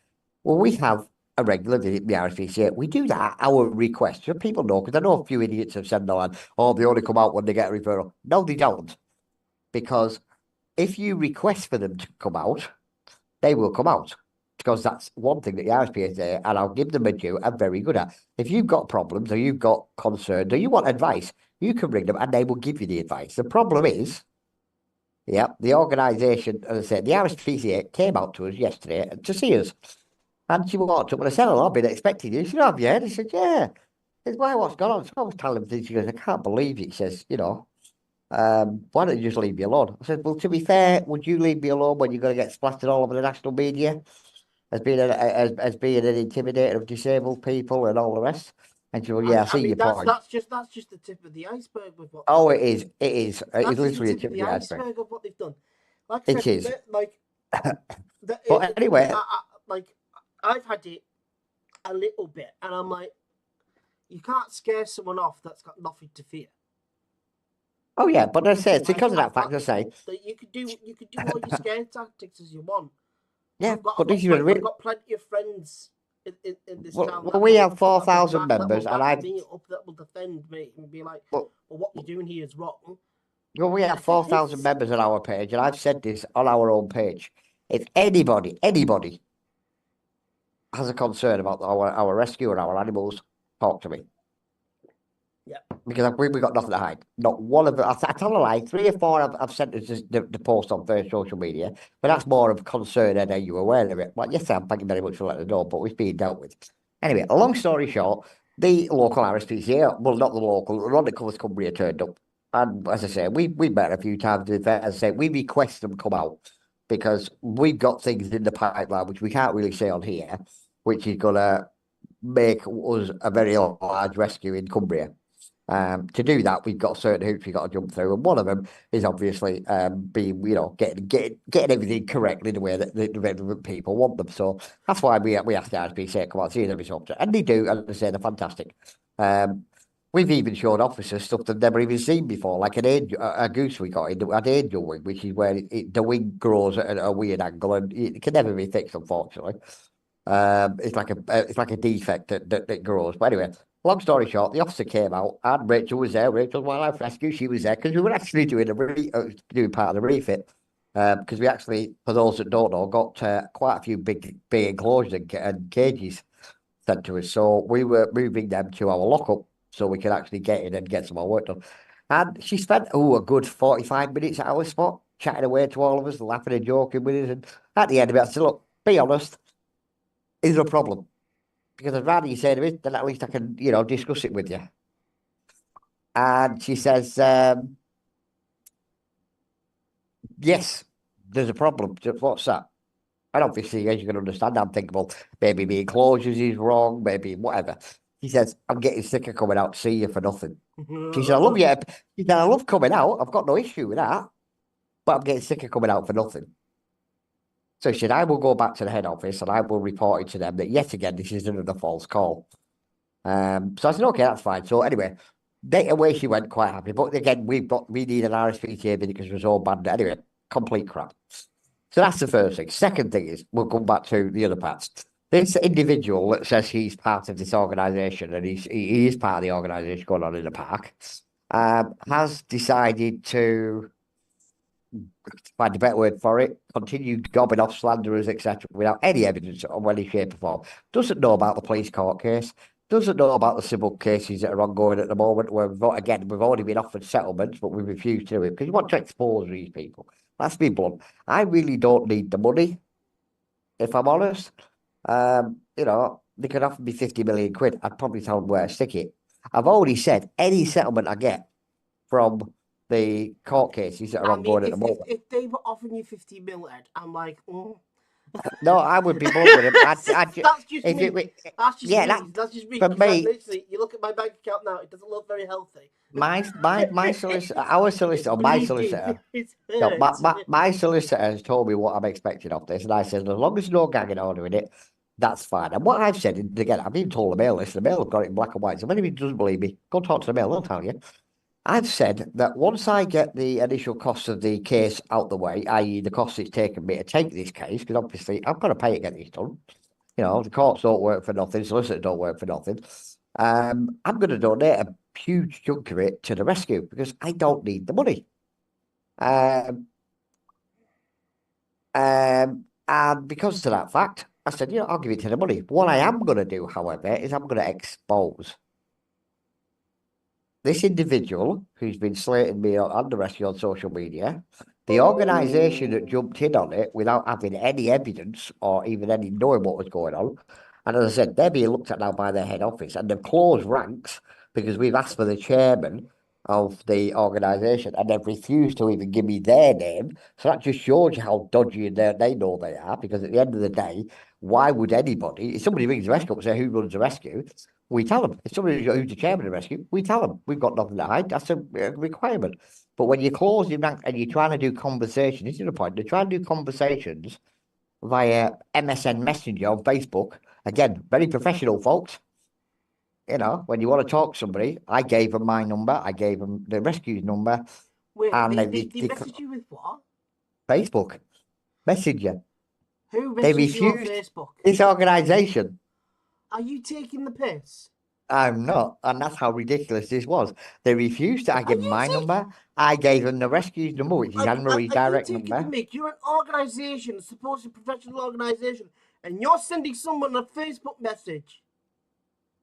Well, we have a regular visit in the RSPCA. We do that at our request. So people know, because I know a few idiots have said, no, oh, they only come out when they get a referral. No, they don't. Because if you request for them to come out, they will come out. Because that's one thing that the RSPCA, and I'll give them a due, are very good at. If you've got problems or you've got concerns or you want advice, you can ring them and they will give you the advice. The problem is, yeah, the organisation, as I said, the RSPCA came out to us yesterday to see us. And she walked up and I said, hello, I've been expecting you. She said, have you heard? I said, yeah. I said, why, what's going on? So I was telling her, she goes, I can't believe it. She says, why don't you just leave me alone? I said, well, to be fair, would you leave me alone when you're going to get splattered all over the national media as being an intimidator of disabled people and all the rest? And she said, well, yeah, I see your point. That's just the tip of the iceberg with what. Oh, it is. It is. It is That's just the literally a tip tip of of the the iceberg. iceberg of what they've done. Like I It said, is. like But anyway, like I've had it a little bit, and I'm like, you can't scare someone off that's got nothing to fear. oh, yeah, but I say it's Like, because of that fact, I say, that you could do all your scare tactics as you want. yeah, but this is what I've got plenty of friends in this town well, we have that will 4,000 members, and back I've me up, that will defend me and be like, well, well, what you're doing here is wrong. well, we have 4,000 members on our page, and I've said this on our own page. If anybody has a concern about our rescue and our animals, talk to me. Yeah. Because we got nothing to hide. Not one of them. I tell a lie. 3 or 4 I've sent us the post on social media, but that's more of concern. And are you aware of it? Well, yes, I'm. Thank you very much for letting us know, but it's being dealt with. Anyway, a long story short, the local RSPCA, well, not the local, the one that covers Cumbria turned up. And as I say, we met a few times. As I say, we request them come out because we've got things in the pipeline which we can't really say on here, which is going to make us a very large rescue in Cumbria. To do that, we've got certain hoops we've got to jump through, and one of them is obviously being, getting everything correctly the way that the people want them. So that's why we asked the RSPCA to come out see them every and they do, and they say they're fantastic. We've even shown officers stuff they've never even seen before, like a goose we got in an angel wing, which is where the wing grows at a weird angle and it can never be fixed, unfortunately. It's like a defect that grows. But anyway, long story short, the officer came out and Rachel was there. Rachel's Wildlife Rescue. She was there because we were actually doing doing part of the refit. Because we actually, for those that don't know, got quite a few big enclosures and cages sent to us. So we were moving them to our lockup so we could actually get in and get some more work done. And she spent a good 45 minutes at our spot, chatting away to all of us, laughing and joking with us. And at the end of it, I said, look, be honest, is there a problem? Because I'd rather you say there is, then at least I can, discuss it with you. And she says, yes, there's a problem. What's that? And obviously, as you can understand, I'm thinking, well, maybe the enclosures is wrong, maybe whatever. She says, I'm getting sick of coming out to see you for nothing. She said, I love you. She said, I love coming out. I've got no issue with that. But I'm getting sick of coming out for nothing. So she said, I will go back to the head office and I will report it to them that yet again, this is another false call. So I said, okay, that's fine. So anyway, away she went quite happy. But again, we need an RSPCA because it was all bad. Anyway, complete crap. So that's the first thing. Second thing is, we'll come back to the other parts. This individual that says he's part of this organisation and he is part of the organisation going on in the park, has decided to find a better word for it, continued gobbing off slanderers, etc., without any evidence of any shape or form. Doesn't know about the police court case, doesn't know about the civil cases that are ongoing at the moment, where we've already been offered settlements, but we refuse to do it because you want to expose these people. Let's be blunt. I really don't need the money, if I'm honest. They could offer me 50 million quid. I'd probably tell them where to stick it. I've already said any settlement I get from the court cases that are I mean, ongoing at the moment. if they were offering you 50 mil, Ed, I'm like, No, I would be blunt with him. that's just if me. it, That's just yeah, me. That's just me. for Because like me, literally, you look at my bank account now; it doesn't look very healthy. my solicitor, our It's solicitor, my bleeding. solicitor, It no, hurts. my solicitor has told me what I'm expecting of this, and I said as long as there's no gagging order in it, that's fine. And what I've said, and again, I've even told the mail list, the mail have got it in black and white. So if anybody doesn't believe me, go talk to the mail; they'll tell you. I've said that once I get the initial cost of the case out the way, i.e., the cost it's taken me to take this case, because obviously I've got to pay to get this done. The courts don't work for nothing, solicitors don't work for nothing. I'm going to donate a huge chunk of it to the rescue because I don't need the money. Um, and because of that fact, I said, I'll give it to the money. What I am going to do, however, is I'm going to expose this individual who's been slating me on the rescue on social media, the organisation that jumped in on it without having any evidence or even any knowing what was going on. And as I said, they're being looked at now by their head office and they've closed ranks because we've asked for the chairman of the organisation and they've refused to even give me their name. So that just shows you how dodgy they know they are, because at the end of the day, why would anybody, if somebody rings the rescue up and say who runs the rescue, we tell them. If somebody who's the chairman of the rescue, we tell them. We've got nothing to hide. That's a requirement. But when you're closing rank and you're trying to do conversations, this is the point. They're trying to do conversations via MSN Messenger on Facebook. Again, very professional, folks. When you want to talk to somebody, I gave them my number. I gave them the rescue's number. Wait, And they message you with what? Facebook Messenger. Who They messaged you on refused Facebook? this organisation. Are you taking the piss? I'm not, and that's how ridiculous this was. They refused to. I Are gave them you my taking? number. I gave them the rescue's number, which is Anne Marie's Are you direct taking the number. mic? You're an organisation, a supposed professional organisation, and you're sending someone a Facebook message.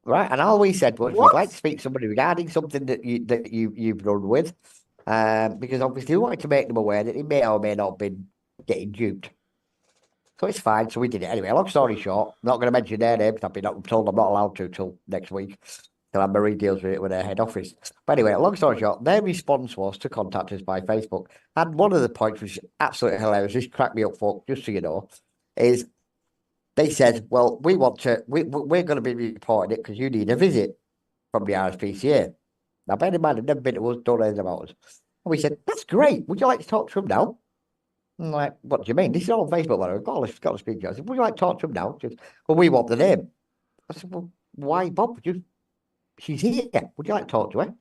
Right, and all we said was we'd What? like to speak to somebody regarding something that you've run with, because obviously we wanted to make them aware that he may or may not have been getting duped. So it's fine. So we did it anyway. Long story short, I'm not going to mention their names. I've been told I'm not allowed to till next week. Till Anne Marie deals with it with her head office. But anyway, long story short, their response was to contact us by Facebook. And one of the points was absolutely hilarious. This cracked me up, folks, just so you know, is they said, well, we're going to be reporting it because you need a visit from the RSPCA. Now, bear in mind, they've never been to us, don't know anything about us. And we said, that's great. Would you like to talk to him now? I'm like, what do you mean? This is all on Facebook, by the way. Got to speak to you. I said, would you like to talk to him now? She said, well, we want the name. I said, well, why, Bob? She's here. Would you like to talk to her?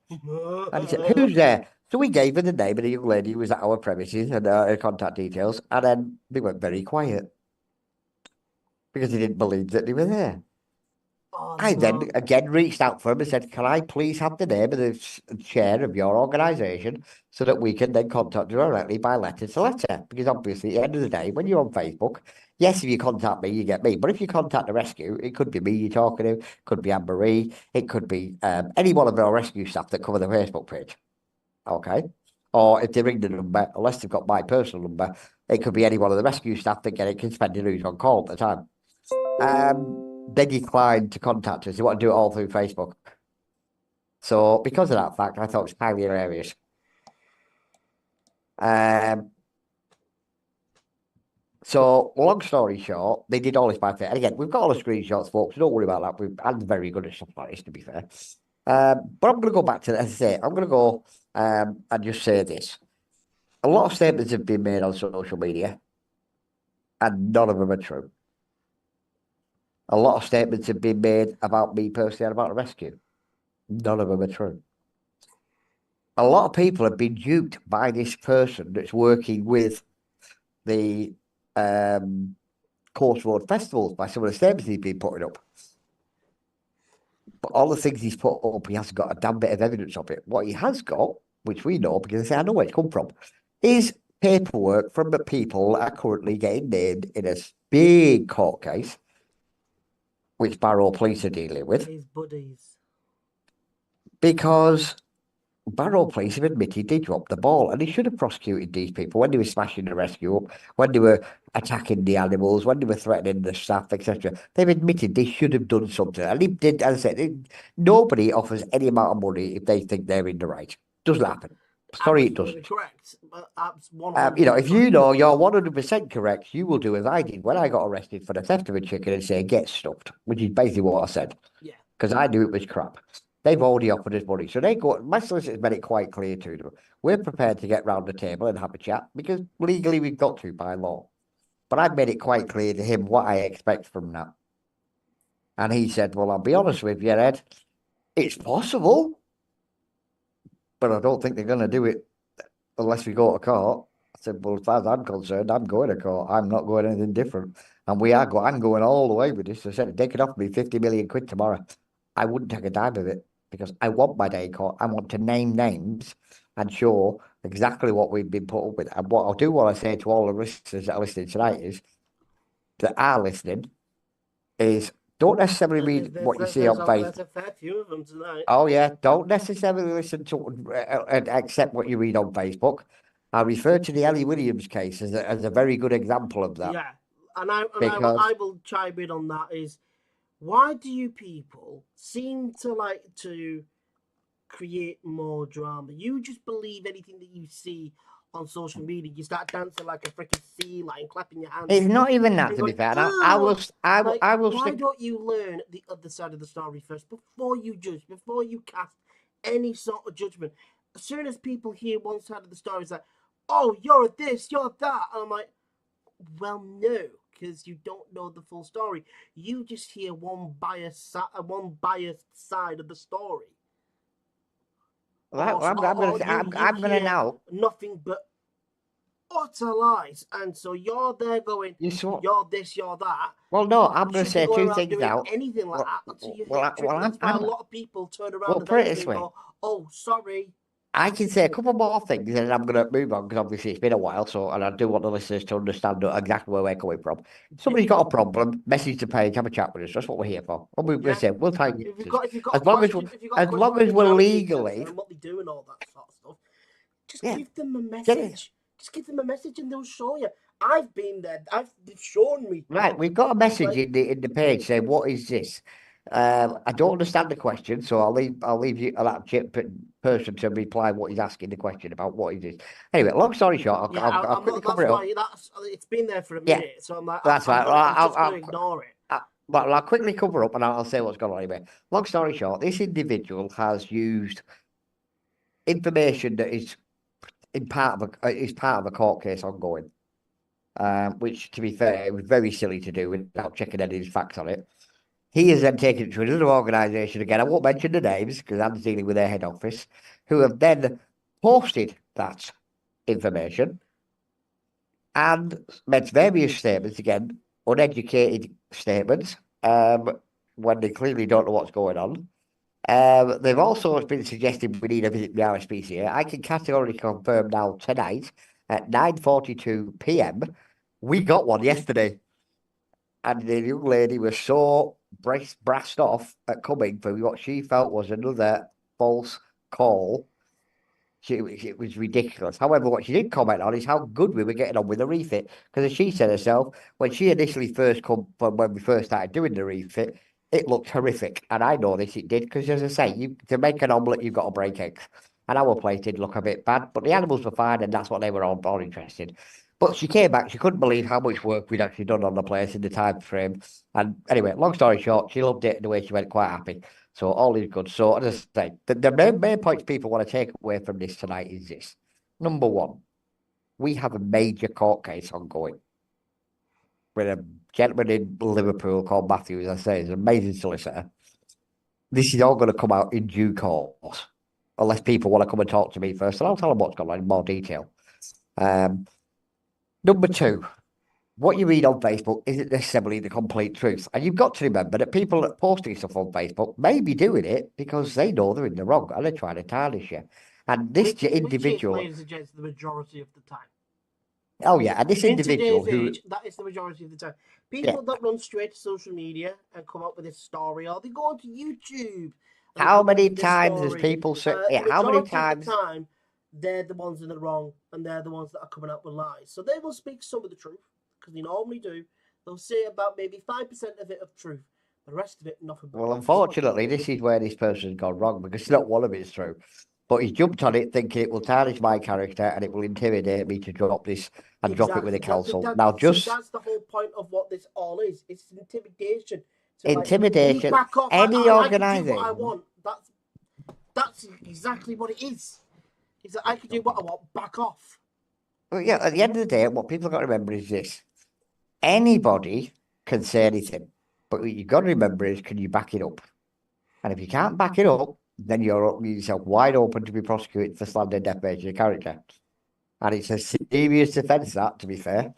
And he said, who's there? So we gave her the name of the young lady who was at our premises and her contact details. And then they went very quiet because they didn't believe that they were there. Oh, I no. then again reached out for him and said, can I please have the name of the chair of your organisation so that we can then contact you directly by letter to letter? Because obviously, at the end of the day, when you're on Facebook, yes, if you contact me, you get me. But if you contact the rescue, it could be me you're talking to, it could be Anne Marie, it could be any one of our rescue staff that cover the Facebook page. Okay. Or if they ring the number, unless they've got my personal number, it could be any one of the rescue staff that get it, can spend who's on call at the time. They declined to contact us. They want to do it all through Facebook. So because of that fact, I thought it was highly hilarious. So long story short, they did all this by fair. And again, we've got all the screenshots, folks. Don't worry about that. I'm very good at stuff like this, to be fair. But I'm going to go back to, as I say, I'm going to go and just say this. A lot of statements have been made on social media, and none of them are true. A lot of statements have been made about me personally and about the rescue. None of them are true. A lot of people have been duped by this person that's working with the Course Road festivals by some of the statements he's been putting up. But all the things he's put up, he hasn't got a damn bit of evidence of it. What he has got, which we know because I say I know where it's come from, is paperwork from the people that are currently getting named in a big court case, which Barrow Police are dealing with, His buddies. because Barrow Police have admitted they dropped the ball and they should have prosecuted these people when they were smashing the rescue up, when they were attacking the animals, when they were threatening the staff, etc. They've admitted they should have done something. And they did, as I said, nobody offers any amount of money if they think they're in the right. Doesn't happen. Sorry, it Absolutely doesn't. correct. That's 100% If you know you're 100% correct, you will do as I did when I got arrested for the theft of a chicken and say, get stuffed, which is basically what I said, Yeah. because I knew it was crap. They've already offered us money. So they go, my solicitor's made it quite clear to them. We're prepared to get round the table and have a chat because legally we've got to by law. But I've made it quite clear to him what I expect from that. And he said, well, I'll be honest with you, Ed, it's possible, but I don't think they're going to do it unless we go to court. I said, well, as far as I'm concerned, I'm going to court. I'm not going anything different. And I'm going all the way with this. I said, they could offer me 50 million quid tomorrow. I wouldn't take a dime of it because I want my day in court. I want to name names and show exactly what we've been put up with. And what I'll do, what I say to all the listeners that are listening tonight is that are listening is don't necessarily read what you see on Facebook. There's a fair few of them tonight. Oh yeah, don't necessarily listen to and accept what you read on Facebook. I refer to the Ellie Williams case as a very good example of that. Yeah, and I Because will chime in on that. Is why do you people seem to like to create more drama? You just believe anything that you see on social media. You start dancing like a freaking sea lion, clapping your hands. it's not even that, to be Going, fair. "Ugh!" I will Why stick. don't you learn the other side of the story first before you judge, before you cast any sort of judgment? As soon as people hear one side of the story, it's like, oh, you're this, you're that. And I'm like, well, no, because you don't know the full story. You just hear one biased side of the story. Well, I'm going to say, You I'm going to hear now. nothing but utter lies, and so you're there going, You saw. you're this, you're that. Well, no, I'm You going to shouldn't be say going two around things doing now. anything like Well, that until you hit well, a trigger. That's why a I'm. lot of people turn around Well, and put it this and way. go, oh, sorry. I can say a couple more things and then I'm going to move on because obviously it's been a while. So, and I do want the listeners to understand exactly where we're coming from. If somebody's got a problem, message the page, have a chat with us. That's what we're here for. And we're Yeah. say we'll try and get If you've answers. got if you've got a As long as question, if you've got a as question long for as the we're charity, etc., legally, and what they do and all that sort of stuff, just yeah, give them a get it. message. Just give them a message and they'll show you. I've been there. They've shown me. Right, we've got a message Like, in the page saying, "What is this?" I don't understand the question, so I'll leave you that person to reply what he's asking the question about. What is this? Anyway, long story short, yeah, I'll I'm quickly not. cover That's it up. why it's been there for a Yeah, minute. So I'm like, that's right. Well, I'm just gonna ignore it. I'll quickly cover up and I'll say what's going on anyway. Long story short, this individual has used information that is part of a court case ongoing. Which, to be fair, it was very silly to do without checking any of his facts on it. He has then taken it to another organisation again. I won't mention the names because I'm dealing with their head office, who have then posted that information and made various statements again, uneducated statements, when they clearly don't know what's going on. They've also been suggesting we need a visit to the RSPCA. I can categorically confirm now tonight at 9:42 p.m. We got one yesterday, and the young lady was so brassed off at coming for what she felt was another false call. It was ridiculous. However, what she did comment on is how good we were getting on with the refit. Because as she said herself, when she initially first come from when we first started doing the refit, it looked horrific. And I know this, it did, because as I say, to make an omelette, you've got to break eggs. And our place did look a bit bad, but the animals were fine, and that's what they were all interested. But she came back, she couldn't believe how much work we'd actually done on the place in the time frame. And anyway, long story short, she loved it and the way she went, quite happy. So all is good. So as I say, the main points people want to take away from this tonight is this. Number one, we have a major court case ongoing with a gentleman in Liverpool called Matthew, as I say, is an amazing solicitor. This is all going to come out in due course, unless people want to come and talk to me first, and I'll tell them what's going on in more detail. Number two, what you read on Facebook isn't necessarily the complete truth. And you've got to remember that people that posting stuff on Facebook may be doing it because they know they're in the wrong and they're trying to tarnish you. And this Which is, individual, ladies and gents, the majority of the time. Oh yeah, and this In individual today's who, age, that is the majority of the time. yeah, People that run straight to social media and come up with this story, or they go onto YouTube and they how come up many with this times has story. people said, The yeah, how many majority of the times, time, they're the ones that are wrong, and they're the ones that are coming up with lies. So they will speak some of the truth, because they normally do. They'll say about maybe 5% of it of truth. The rest of it, nothing but well, lies. unfortunately, this is where this person's gone wrong because not one of it's true. But he jumped on it thinking it will tarnish my character and it will intimidate me to drop this and drop it with the Exactly. council. Now, See, just that's the whole point of what this all is. It's intimidation. So like, you intimidation, back off. any I can do what I organisation. want. That's exactly what it is. Is that I can do what I want. Back off. Well, yeah, at the end of the day, what people have got to remember is this: anybody can say anything, but what you've got to remember is, can you back it up? And if you can't back it up, then you're opening yourself wide open to be prosecuted for slander and defamation of character. And it's a serious offence, that, to be fair.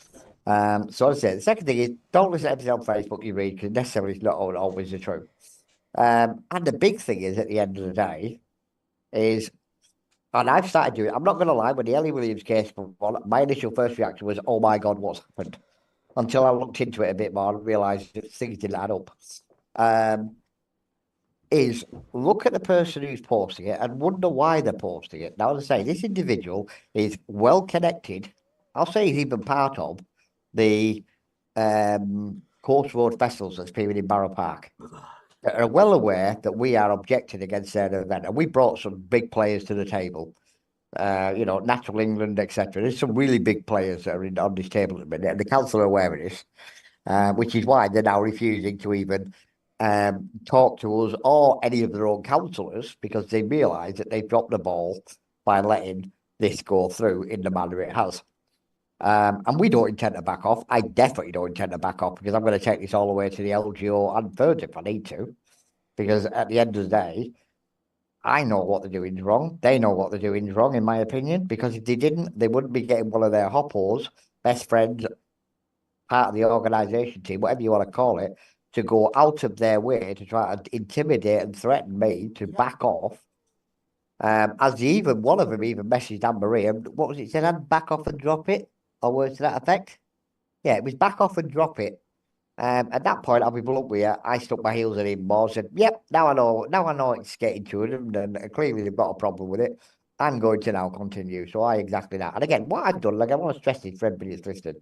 So I say the second thing is, don't listen to everything on Facebook you read because necessarily it's not always the truth. And the big thing is, at the end of the day, is, and I've started doing. I'm not going to lie. When the Ellie Williams case came on, my initial first reaction was, "Oh my God, what's happened?" Until I looked into it a bit more and realised that things didn't add up. Um, is look at the person who's posting it and wonder why they're posting it. Now, as I say, this individual is well connected. I'll say he's even part of the Courts Road festivals that's been in Barrow Park. That are well aware that we are objecting against their event, and we brought some big players to the table. Natural England, etc. There's some really big players that are on this table at the minute, and the council are aware of this, which is why they're now refusing to even talk to us or any of their own councillors because they realise that they've dropped the ball by letting this go through in the manner it has. And we don't intend to back off. I definitely don't intend to back off because I'm going to take this all the way to the LGO and further if I need to. Because at the end of the day, I know what they're doing is wrong. They know what they're doing is wrong, in my opinion, because if they didn't, they wouldn't be getting one of their hoppos, best friends, part of the organisation team, whatever you want to call it, to go out of their way to try and intimidate and threaten me to back off. As even one of them even messaged Anne Marie, and what was it? Said, I'd back off and drop it, or words to that effect. Yeah, it was back off and drop it. At that point, I'll be blunt with you. I stuck my heels in him more. Said, "Yep, now I know. Now I know it's getting to them, and clearly they've got a problem with it. I'm going to now continue." So I exactly that. And again, what I've done, like I want to stress this for everybody that's listening,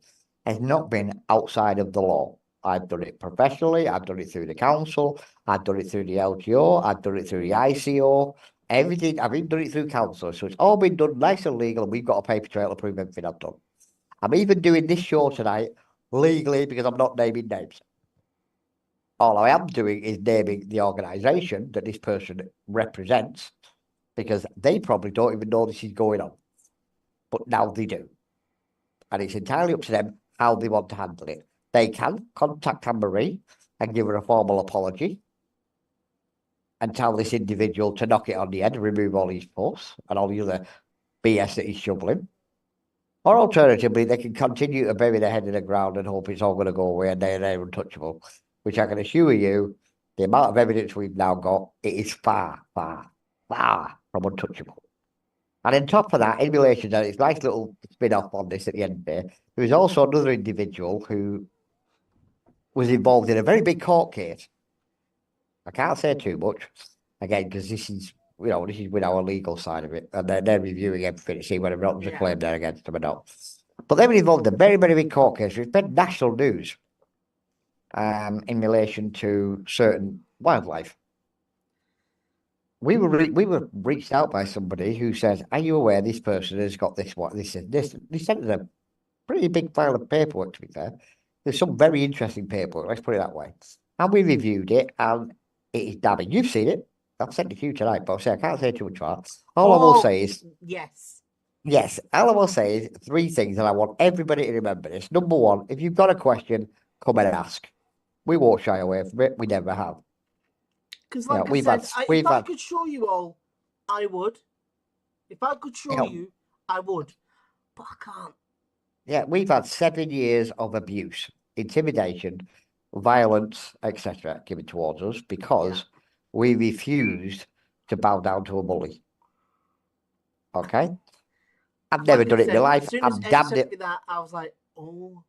has not been outside of the law. I've done it professionally. I've done it through the council. I've done it through the LGO. I've done it through the ICO. Everything. I've even done it through council. So it's all been done nice and legal, and we've got a paper trail to prove everything I've done. I'm even doing this show tonight legally because I'm not naming names. All I am doing is naming the organisation that this person represents because they probably don't even know this is going on. But now they do. And it's entirely up to them how they want to handle it. They can contact Anne Marie and give her a formal apology and tell this individual to knock it on the head and remove all his posts and all the other BS that he's shoveling. Or alternatively, they can continue to bury their head in the ground and hope it's all going to go away and they're untouchable, which I can assure you, the amount of evidence we've now got, it is far, far, far from untouchable. And on top of that, in relation to this nice little spin off on this at the end of the day, there was also another individual who was involved in a very big court case. I can't say too much, again, because this is with our legal side of it, and they're reviewing everything to see whether or not there's a claim there against them or not. But they were involved in a very, very big court case. It's been national news in relation to certain wildlife. We were reached out by somebody who says, "Are you aware this person has got this? What this is? This?" They sent us a pretty big file of paperwork. To be fair, there's some very interesting paperwork. Let's put it that way. And we reviewed it, and it is damning. You've seen it. I've sent it to you tonight, but I can't say too much about it. All I will say is, yes. yes, all I will say is three things, and I want everybody to remember this. Number one, if you've got a question, come and ask. We won't shy away from it. We never have. Because, You know, like I said, if we've I had, could show you all, I would. If I could you show know, you, I would. But I can't. yeah, we've had 7 years of abuse, intimidation, violence, etc., given towards us because we refused to bow down to a bully. Okay. I've never done it in my life. As soon I'm as Ed damned said it. me that, I was like, oh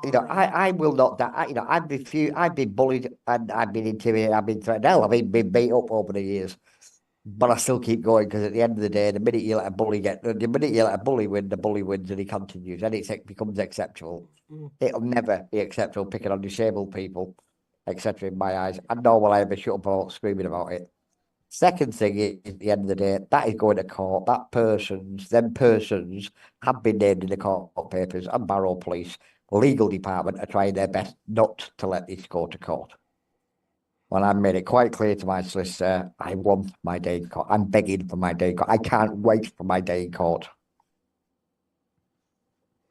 You know, my. I will not die. You know, I've been bullied and I've been intimidated. I've been threatened. Hell, I've even been beat up over the years. But I still keep going because at the end of the day, the minute you let a bully win, the bully wins and he continues. And it becomes acceptable. Mm. It'll never be acceptable picking on disabled people, etc. In my eyes. And nor will I ever shut up about screaming about it. Second thing is, at the end of the day, that is going to court. Them persons have been named in the court papers, and Barrow Police, legal department are trying their best not to let this go to court. Well, I made it quite clear to my solicitor, I want my day in court. I'm begging for my day in court. I can't wait for my day in court.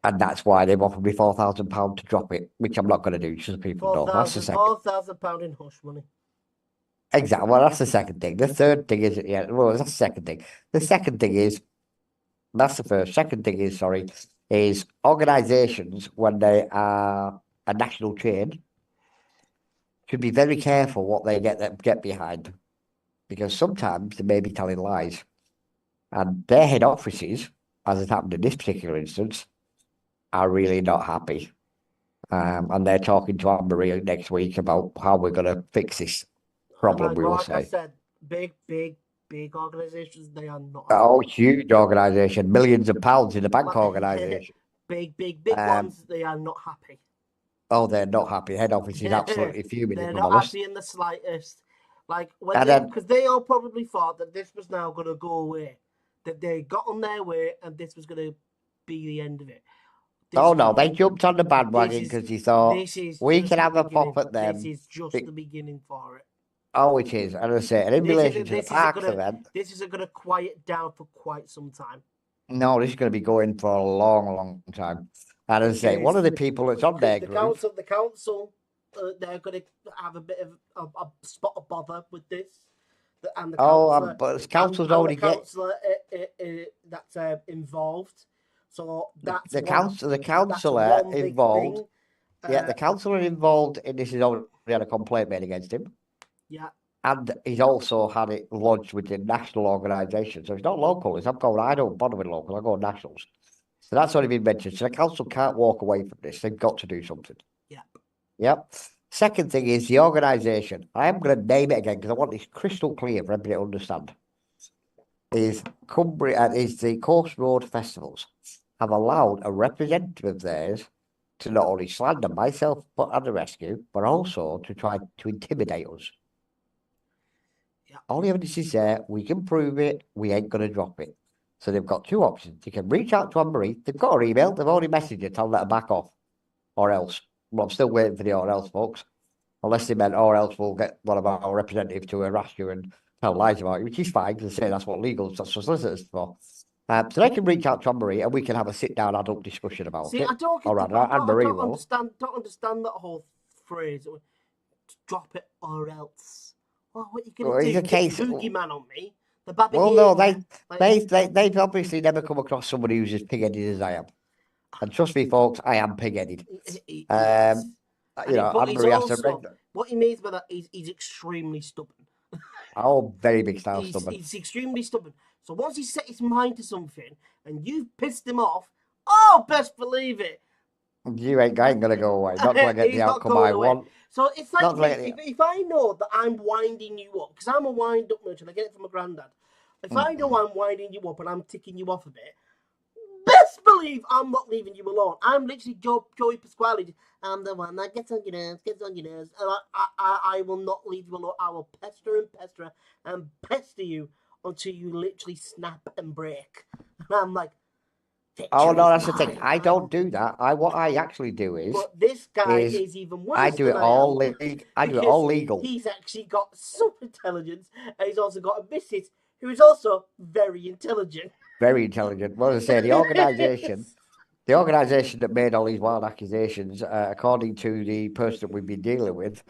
And that's why they've offered me £4,000 to drop it, which I'm not going to do, just so people know. That's the second. £4,000 in hush money. Exactly. Well, that's the second thing. The third thing is, yeah, well, that's the second thing. The second thing is, that's the first. Second thing is, sorry, is organisations, when they are a national chain, should be very careful what they get behind, because sometimes they may be telling lies. And their head offices, as it happened in this particular instance, are really not happy. And they're talking to Anne-Marie next week about how we're going to fix this problem, we will Like I say. said, big organisations, they are not. Oh, huge organisation, millions of pounds in the bank organisation. Big ones, they are not happy. Oh, they're not happy. Head office is absolutely fuming. They're If I'm not honest. happy in the slightest. Like when And they, then, because they all probably thought that this was now going to go away, that they got on their way, and this was going to be the end of it. oh no, they jumped on the bandwagon because they thought we can have a pop at them. This is just the beginning for it. Oh, it is. And I say, and in relation to the Parks event, this isn't going to quiet down for quite some time. no, this is going to be going for a long, long time. And as I say, one of the people that's on their group, the council, they're going to have a bit of a spot of bother with this. And the councillor, but the council's already that's involved. So that's the councillor involved. Yeah, the councillor involved in this has already had a complaint made against him. Yeah. And he's also had it lodged with the national organisation. So it's not local. It's I'm going, I don't bother with local, I go nationals. So that's already been mentioned. So the council can't walk away from this. They've got to do something. Yeah. Yep. Second thing is the organisation. I am going to name it again because I want this crystal clear for everybody to understand. Is Cumbria is the Coast Road Festivals have allowed a representative of theirs to not only slander myself and the rescue, but also to try to intimidate us. Yeah. All the evidence is there. We can prove it. We ain't going to drop it. So they've got two options. They can reach out to Anne-Marie. They've got her email. They've already messaged her, tell her to back off. Or else. Well, I'm still waiting for the or else, folks. Unless they meant or else we'll get one of our representatives to harass you and tell lies about you, which is fine because they say that's what that's what solicitors for. So they can reach out to Anne-Marie and we can have a sit-down adult discussion about it. I don't understand that whole phrase. Drop it or else. Well, what are you going to do? Get boogeyman on me? The baby. Well, no, they've obviously never come across somebody who's as pig-headed as I am. And trust me, folks, I am pig-headed. You know, Anne-Marie has to. What he means by that is he's extremely stubborn. Oh, very big style stubborn. He's extremely stubborn. So once he set his mind to something and you've pissed him off, oh, best believe it. You ain't going to go away. Not till I get the outcome I want. So it's like if I know that I'm winding you up, because I'm a wind-up merchant, I get it from my granddad. If I know I'm winding you up and I'm ticking you off a bit, best believe I'm not leaving you alone. I'm literally Joey Pasquale. I'm the one that gets on your nerves. And I will not leave you alone. I will pester and pester you until you literally snap and break. And I'm like, oh no, that's the thing. I don't do that. What I actually do is. But this guy is even worse. I do it all legal. He's actually got some intelligence, and he's also got a missus who is also very intelligent. Very intelligent. Well, as I say, the organisation that made all these wild accusations, according to the person that we've been dealing with,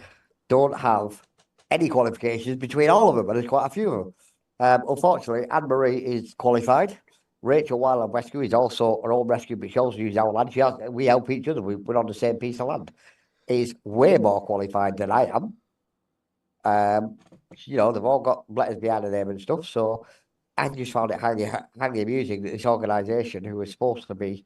don't have any qualifications between all of them, and there's quite a few of them. Unfortunately, Anne-Marie is qualified. Rachel Wildlife Rescue is also her own rescue, but she also uses our land. We help each other. We're on the same piece of land. Is way more qualified than I am. You know, they've all got letters behind their name and stuff. So I just found it highly amusing that this organisation, who was supposed to be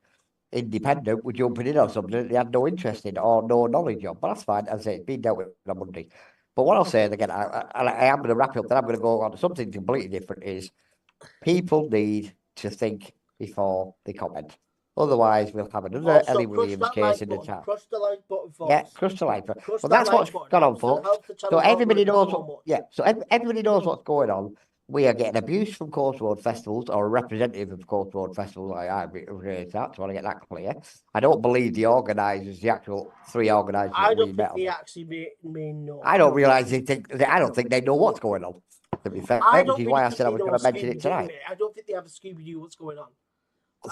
independent, were jumping in on something that they had no interest in or no knowledge of. But that's fine. As I say, it's been dealt with on Monday. But what I'll say, and again, I am going to wrap it up, then I'm going to go on to something completely different, is people need to think before they comment. Otherwise, we'll have another Also, Ellie crush Williams that case like in the button. town. Crush the like button, Yeah, folks. crush the like. Crush Well, that that's like what's button. gone on, folks. Helps the So channel everybody algorithm knows so what. much. Yeah, so everybody knows what's going on. We are getting abused from Coast Road festivals, or a representative of Coast Road festivals. I raised that, so I want to get that clear. I don't believe the organisers, the actual three organisers that I we don't met think on. they actually mean no. I don't realise they think. I don't think they know what's going on. To be fair, I which don't is really why I think said I they was know going to mention Scooby it Doo. tonight. I don't think they have a Scooby Doo what's going on.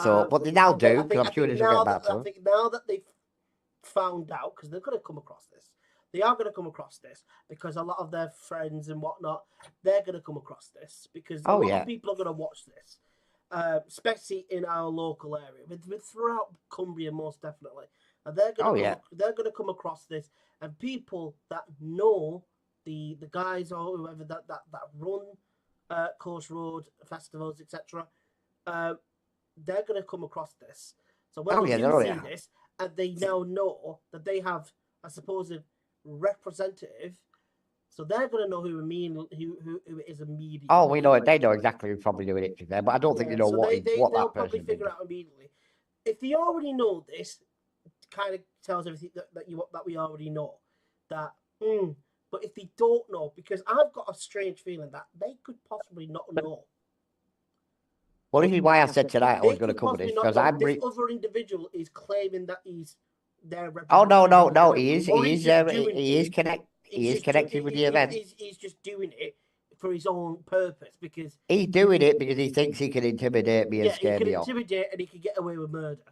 So, but they now do, because I'm sure this will get better. I think now that they've found out, because they're going to come across this, they are going to come across this because a lot of their friends and whatnot, they're going to come across this because a lot of people are going to watch this, especially in our local area, with throughout Cumbria most definitely. And they're going to come across this, and people that know the guys or whoever that run Coast Road festivals, etc. They're going to come across this. So when they see this, and they now know that they have a supposed representative, so they're going to know who it is immediately. Oh, we know it. They know exactly who's probably doing it there, but I don't think they know what they'll that probably person figure out immediately. If they already know this, it kind of tells everything that we already know. That, but if they don't know, because I've got a strange feeling that they could possibly not know. Well, this is why I said tonight I was going to cover this, because this other individual is claiming that he's their representative. Oh no, he is connected with the event. He's just doing it for his own purpose because he's doing it because he thinks he can intimidate me and scare me off. Yeah, he can intimidate and he can get away with murder.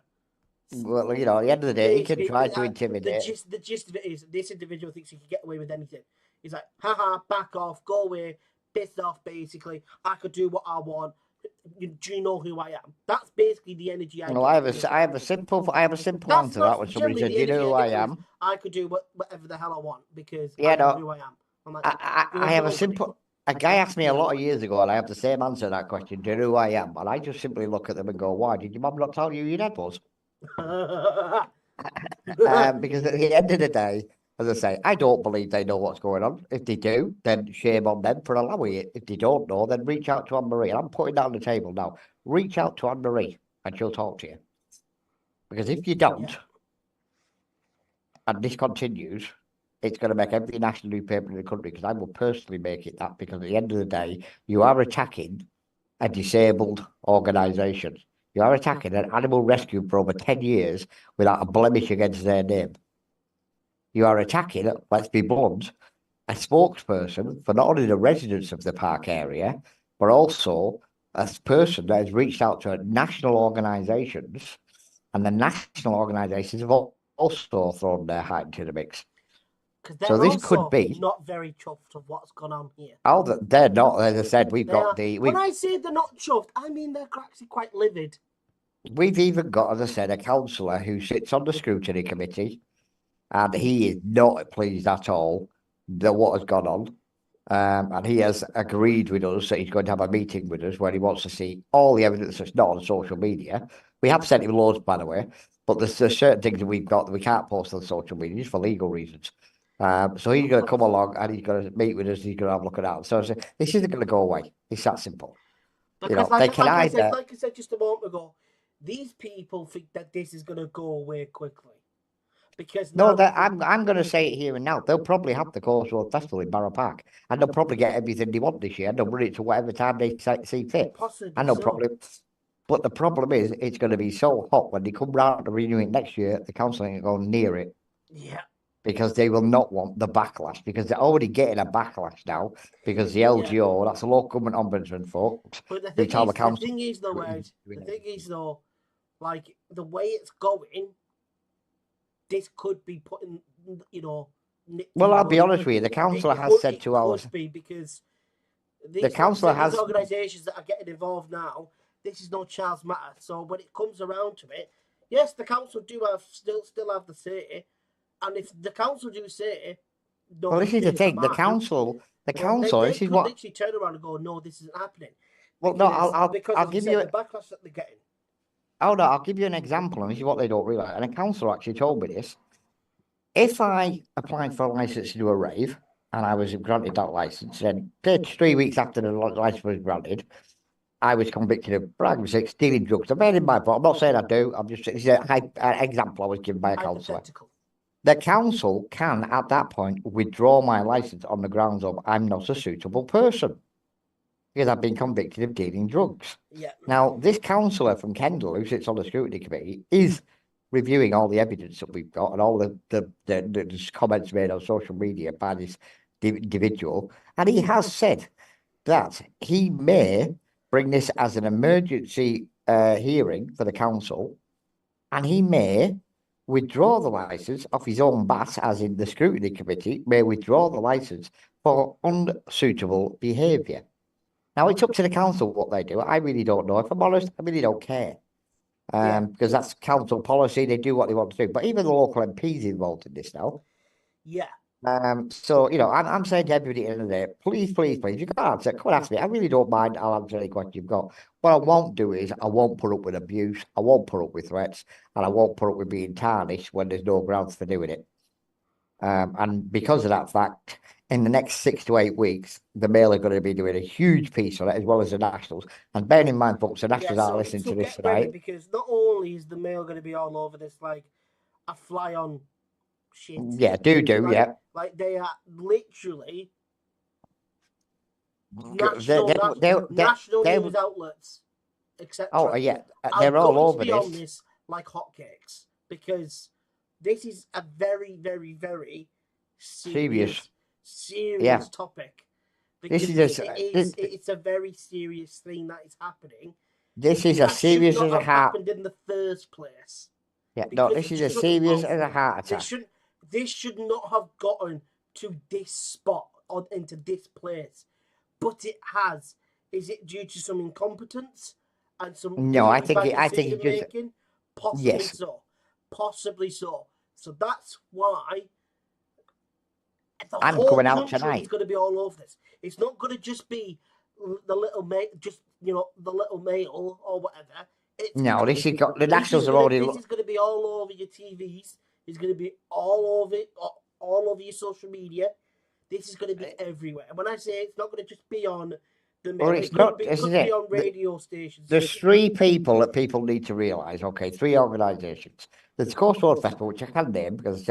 Well, at the end of the day, he can try to intimidate. The gist of it is this individual thinks he can get away with anything. He's like, haha, back off, go away, piss off, basically. I could do what I want. Do you know who I am? That's basically the energy I get. I have a simple answer to that when somebody says, you know who I am? I could do whatever the hell I want because I know who I am. I'm like, I have a simple... A guy asked me a lot of years ago, and I have the same answer to that question, do you know who I am? And I just simply look at them and go, why? Did your mum not tell you your dad was? Because at the end of the day, as I say, I don't believe they know what's going on. If they do, then shame on them for allowing it. If they don't know, then reach out to Anne-Marie. And I'm putting that on the table now. Reach out to Anne-Marie and she'll talk to you. Because if you don't, and this continues, it's going to make every national newspaper in the country, because I will personally make it that, because at the end of the day, you are attacking a disabled organisation. You are attacking an animal rescue for over 10 years without a blemish against their name. You are attacking, let's be blunt, a spokesperson for not only the residents of the park area, but also a person that has reached out to national organisations, and the national organisations have also thrown their hat into the mix. So this could be not very chuffed of what's gone on here. Oh, they're not. As I said, when I say they're not chuffed, I mean they're actually quite livid. We've even got, as I said, a councillor who sits on the scrutiny committee, and he is not pleased at all that what has gone on. And he has agreed with us that he's going to have a meeting with us where he wants to see all the evidence that's not on social media. We have sent him loads, by the way, but there's certain things that we've got that we can't post on social media just for legal reasons. So he's going to come along and he's going to meet with us. He's going to have a look at that. So this isn't going to go away. It's that simple. Because like I said just a moment ago, these people think that this is going to go away quickly. Because I'm going to say it here and now. They'll probably have the Coast Road Festival in Barrow Park, and they'll probably get everything they want this year, and they'll run it to whatever time they see fit. Possibly, and they'll probably. But the problem is, it's going to be so hot when they come round to renew it next year. The council ain't going near it. Yeah. Because they will not want the backlash, because they're already getting a backlash now, because the LGO, that's the local government ombudsman folks. But the thing is though, like the way it's going, this could be putting, Well, I'll be honest with you. The councillor has said to us, because the councillor has organisations that are getting involved now. This is no child's matter. So when it comes around to it, yes, the council do still have the say. And if the council do say, well, this is the thing. The council. They could literally turn around and go, no, this isn't happening. Well, no, because I'll as you give said, you. the backlash that they're getting. Oh no, I'll give you an example, and this is what they don't realise. And a councillor actually told me this. If I applied for a license to do a rave and I was granted that license, then 3 weeks after the license was granted, I was convicted of, for argument's sake, stealing drugs. I made it my fault. I'm not saying I do. I'm just, this is an example I was given by a councillor. Hypothetical. The council can, at that point, withdraw my license on the grounds of I'm not a suitable person because I've been convicted of dealing drugs. Yeah. Now, this councillor from Kendal, who sits on the scrutiny committee, is reviewing all the evidence that we've got and all the comments made on social media by this individual, and he has said that he may bring this as an emergency hearing for the council, and he may withdraw the license off his own bat, as in the scrutiny committee may withdraw the license for unsuitable behaviour. Now, it's up to the council what they do. I really don't know. If I'm honest, I really don't care. Because that's council policy. They do what they want to do. But even the local MP's involved in this now. Yeah. So, I'm saying to everybody in the day, please, please, please, you can answer, come and ask me. I really don't mind. I'll answer any question you've got. What I won't do is I won't put up with abuse. I won't put up with threats. And I won't put up with being tarnished when there's no grounds for doing it. And because of that fact, in the next 6 to 8 weeks, the Mail are going to be doing a huge piece on it, as well as the Nationals. And bearing in mind, folks, the Nationals are listening to this get ready, tonight. because not only is the Mail going to be all over this like a fly on shit. Yeah, yeah. Like they are literally national news outlets, etc. Oh, yeah. They're all over this. On this like hotcakes, because this is a very, very, very serious topic. Because it's a very serious thing that is happening. This is as serious as a heart. Happened in the first place. Yeah, no, this is as serious as a heart attack. This should not have gotten to this spot or into this place, but it has. Is it due to some incompetence and some? No, I think it's making. Possibly so. Possibly so. So that's why I'm coming out tonight. It's going to be all over this. It's not going to just be the little the little Mail or whatever. This is got the Nationals are already. This is going to be all over your TVs. It's going to be all over your social media. This is going to be everywhere. And when I say it's not going to just be on the Mail, it could be on radio stations. There's 3 people that people need to realise. Okay, 3 organisations. There's Coast Road Festival, which I can name because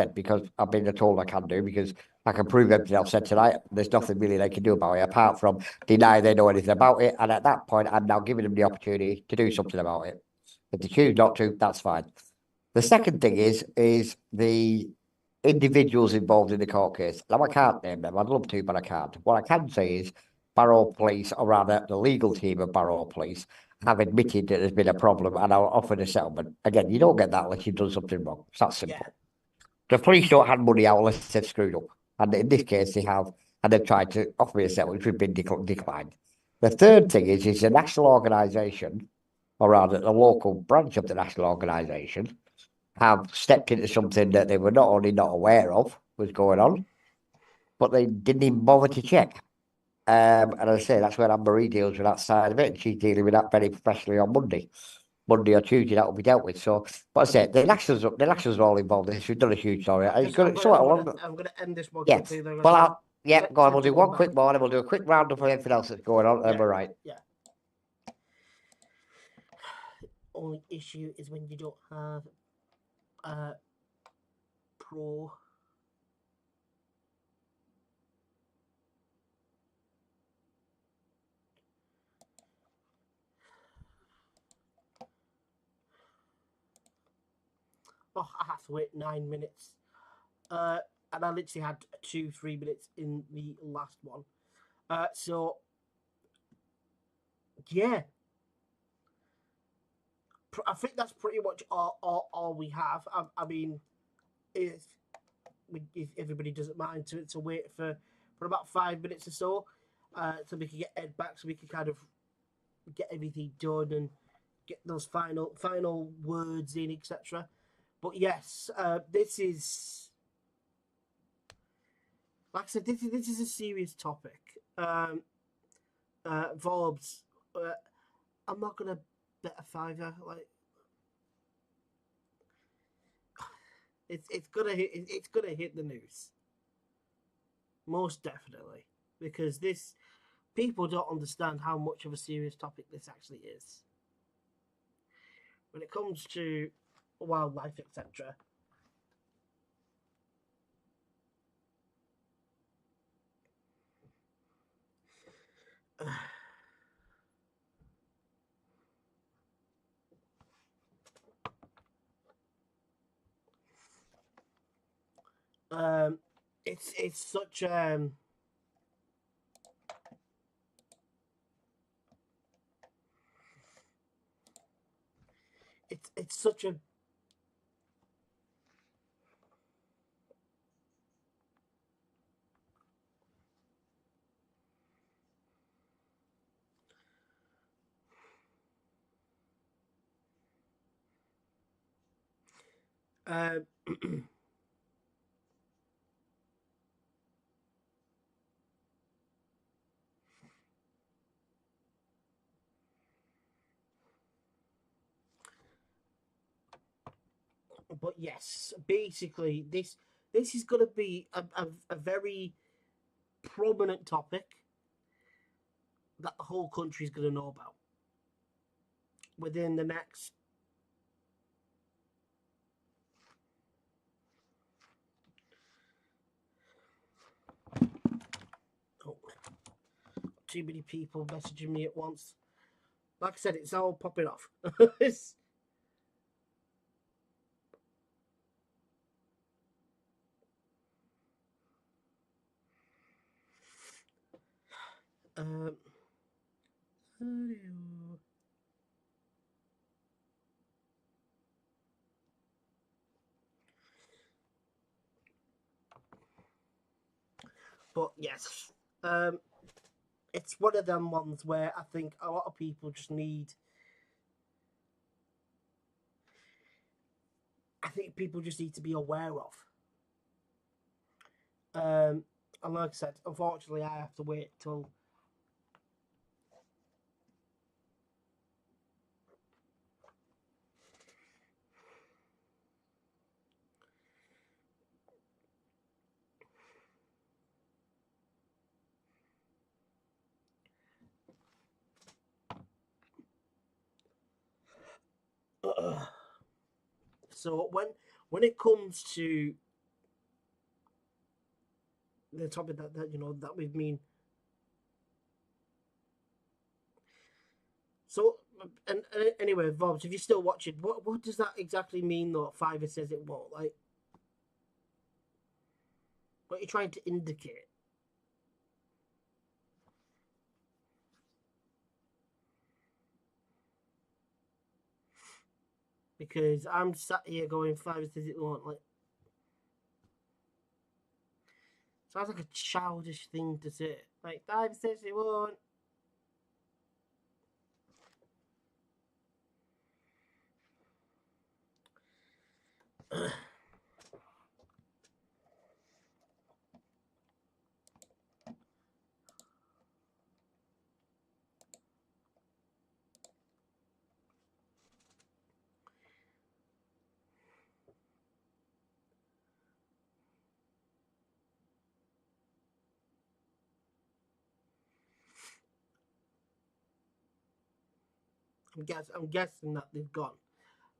I've been told I can do, because I can prove everything I've said tonight. There's nothing really they can do about it apart from deny they know anything about it. And at that point, I'm now giving them the opportunity to do something about it. If they choose not to, that's fine. The second thing is the individuals involved in the court case. Now, I can't name them. I'd love to, but I can't. What I can say is Barrow Police, or rather the legal team of Barrow Police, have admitted that there's been a problem and are offered a settlement. Again, you don't get that unless you've done something wrong. It's that simple. Yeah. The police don't hand money out unless they've screwed up. And in this case, they have, and they've tried to offer me a settlement, which has been declined. The third thing is a national organisation, or rather the local branch of the national organisation, have stepped into something that they were not only not aware of was going on, but they didn't even bother to check. And as I say, that's where Anne-Marie deals with that side of it. And she's dealing with that very professionally on Monday or Tuesday. That will be dealt with. So, but I say the Nationals are all involved in this. We've done a huge story. I'm going to end this one quickly. Well, go on. We'll do one quick more, and we'll do a quick roundup of everything else that's going on. And we're right. Yeah. Only issue is when you don't have pro. Oh, I have to wait 9 minutes. And I literally had 2-3 minutes in the last one. So, yeah. I think that's pretty much all we have. I mean, if everybody doesn't mind to wait for about 5 minutes or so, so we can get Ed back, so we can kind of get everything done and get those final words in, etc. But yes, this is, like I said, this is a serious topic. Involves I'm not gonna bet a fiver. Like it's gonna hit the news most definitely because this people don't understand how much of a serious topic this actually is when it comes to wildlife, etc. um, it's such it's such a um, but yes, basically this is going to be a very prominent topic that the whole country is going to know about within the next. Oh, too many people messaging me at once. Like I said, it's all popping off. It's, um, but yes, um, it's one of them ones where I think a lot of people just need. I think people just need to be aware of. And like I said, unfortunately, I have to wait till. So when it comes to the topic that you know that we've been so and anyway, Vobs, if you're still watching, what does that exactly mean though? Fiverr says it won't. Like, what are you trying to indicate? Because I'm sat here going Fiverr says it won't. Like, sounds like a childish thing to say. Like, Fiverr says it won't. I'm guessing that they've gone.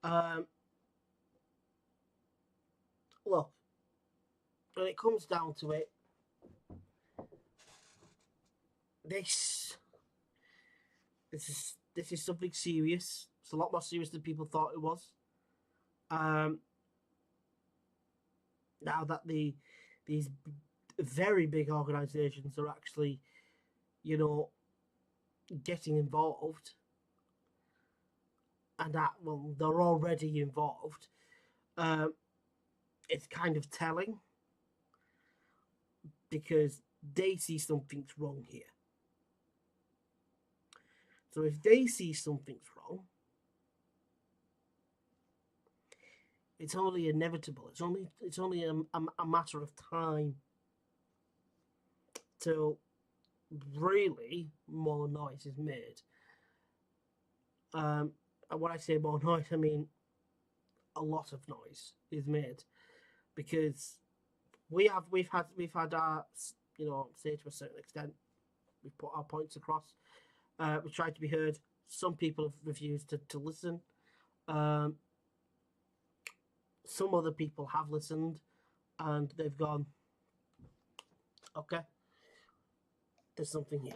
Um, Look, when it comes down to it, this this is something serious. It's a lot more serious than people thought it was. Um, Now that these very big organisations are actually, you know, getting involved, and that well, they're already involved. Um, it's kind of telling because they see something's wrong here. So if they see something's wrong, it's only inevitable. It's only a matter of time till really more noise is made. And when I say more noise, I mean a lot of noise is made because we've had our, you know, say to a certain extent, we've put our points across. We tried to be heard. Some people have refused to listen. Um, some other people have listened and they've gone, okay, there's something here.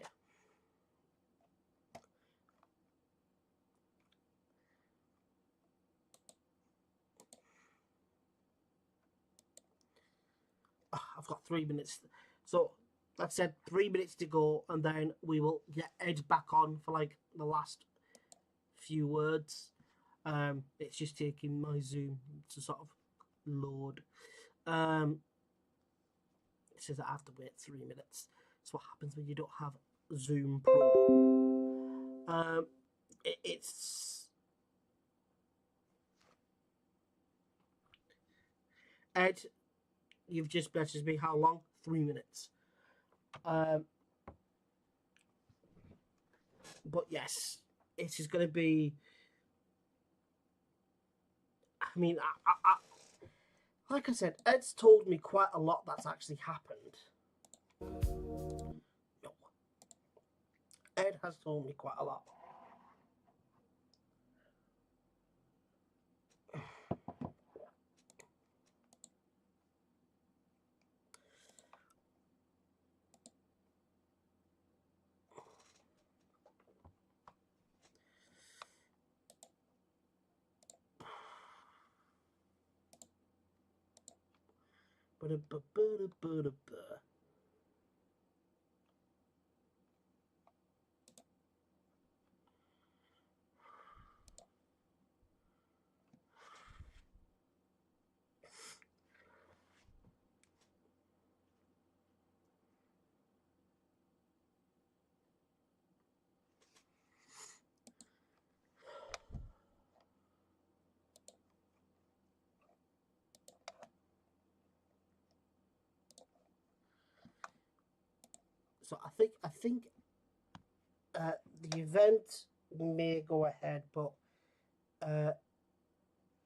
I've got 3 minutes. So, like I said, 3 minutes to go, and then we will get Ed back on for like the last few words. It's just taking my Zoom to sort of load. It says I have to wait 3 minutes. That's what happens when you don't have Zoom Pro. It's Ed. You've just messaged me. How long? 3 minutes. But yes, it is going to be. I mean, like I said, Ed's told me quite a lot that's actually happened. No. Ed has told me quite a lot. So I think the event may go ahead, but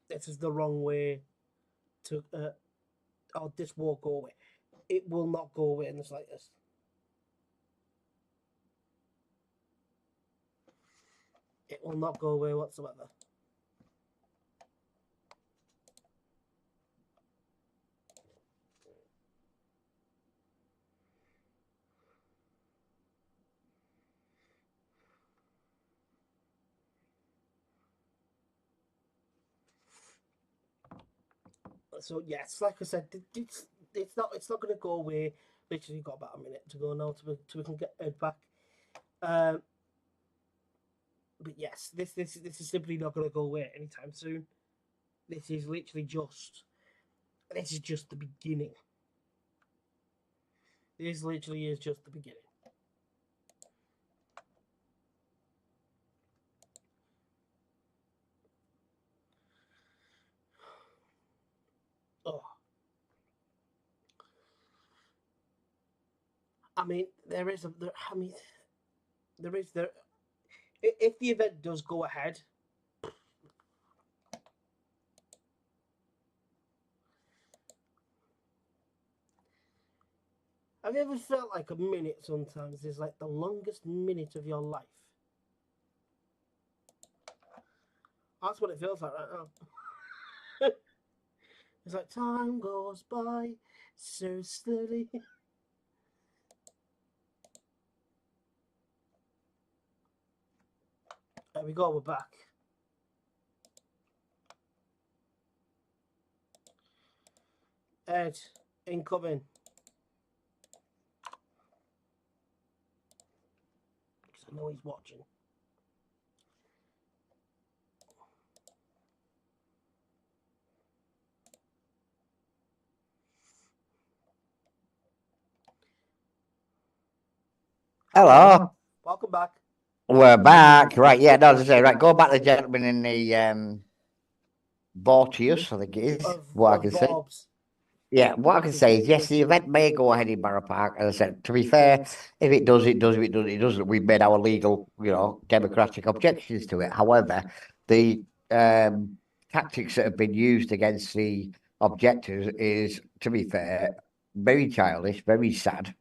this is the wrong way to. Or this won't go away. It will not go away in the slightest. It will not go away whatsoever. So yes, like I said, it's not going to go away. Literally got about a minute to go now till we can get Ed back. But yes, this is simply not going to go away anytime soon. This is literally just the beginning. This literally is just the beginning. Oh, I mean, there is a. There, I mean, there is there. If the event does go ahead, have you ever felt like a minute sometimes is like the longest minute of your life? That's what it feels like right now. It's like time goes by so slowly. There we go, we're back. Ed, incoming. Because I know he's watching. Hello. Welcome back. We're back. Right, yeah, no, as I say, right, go back to the gentleman in the Bortius, I think it is. Of What I can see. Bob's. Yeah, what I can say is yes, the event may go ahead in Borough Park. As I said, to be fair, if it does, it does. If it doesn't, it doesn't. We've made our legal, democratic objections to it. However, the tactics that have been used against the objectors is, to be fair, very childish, very sad.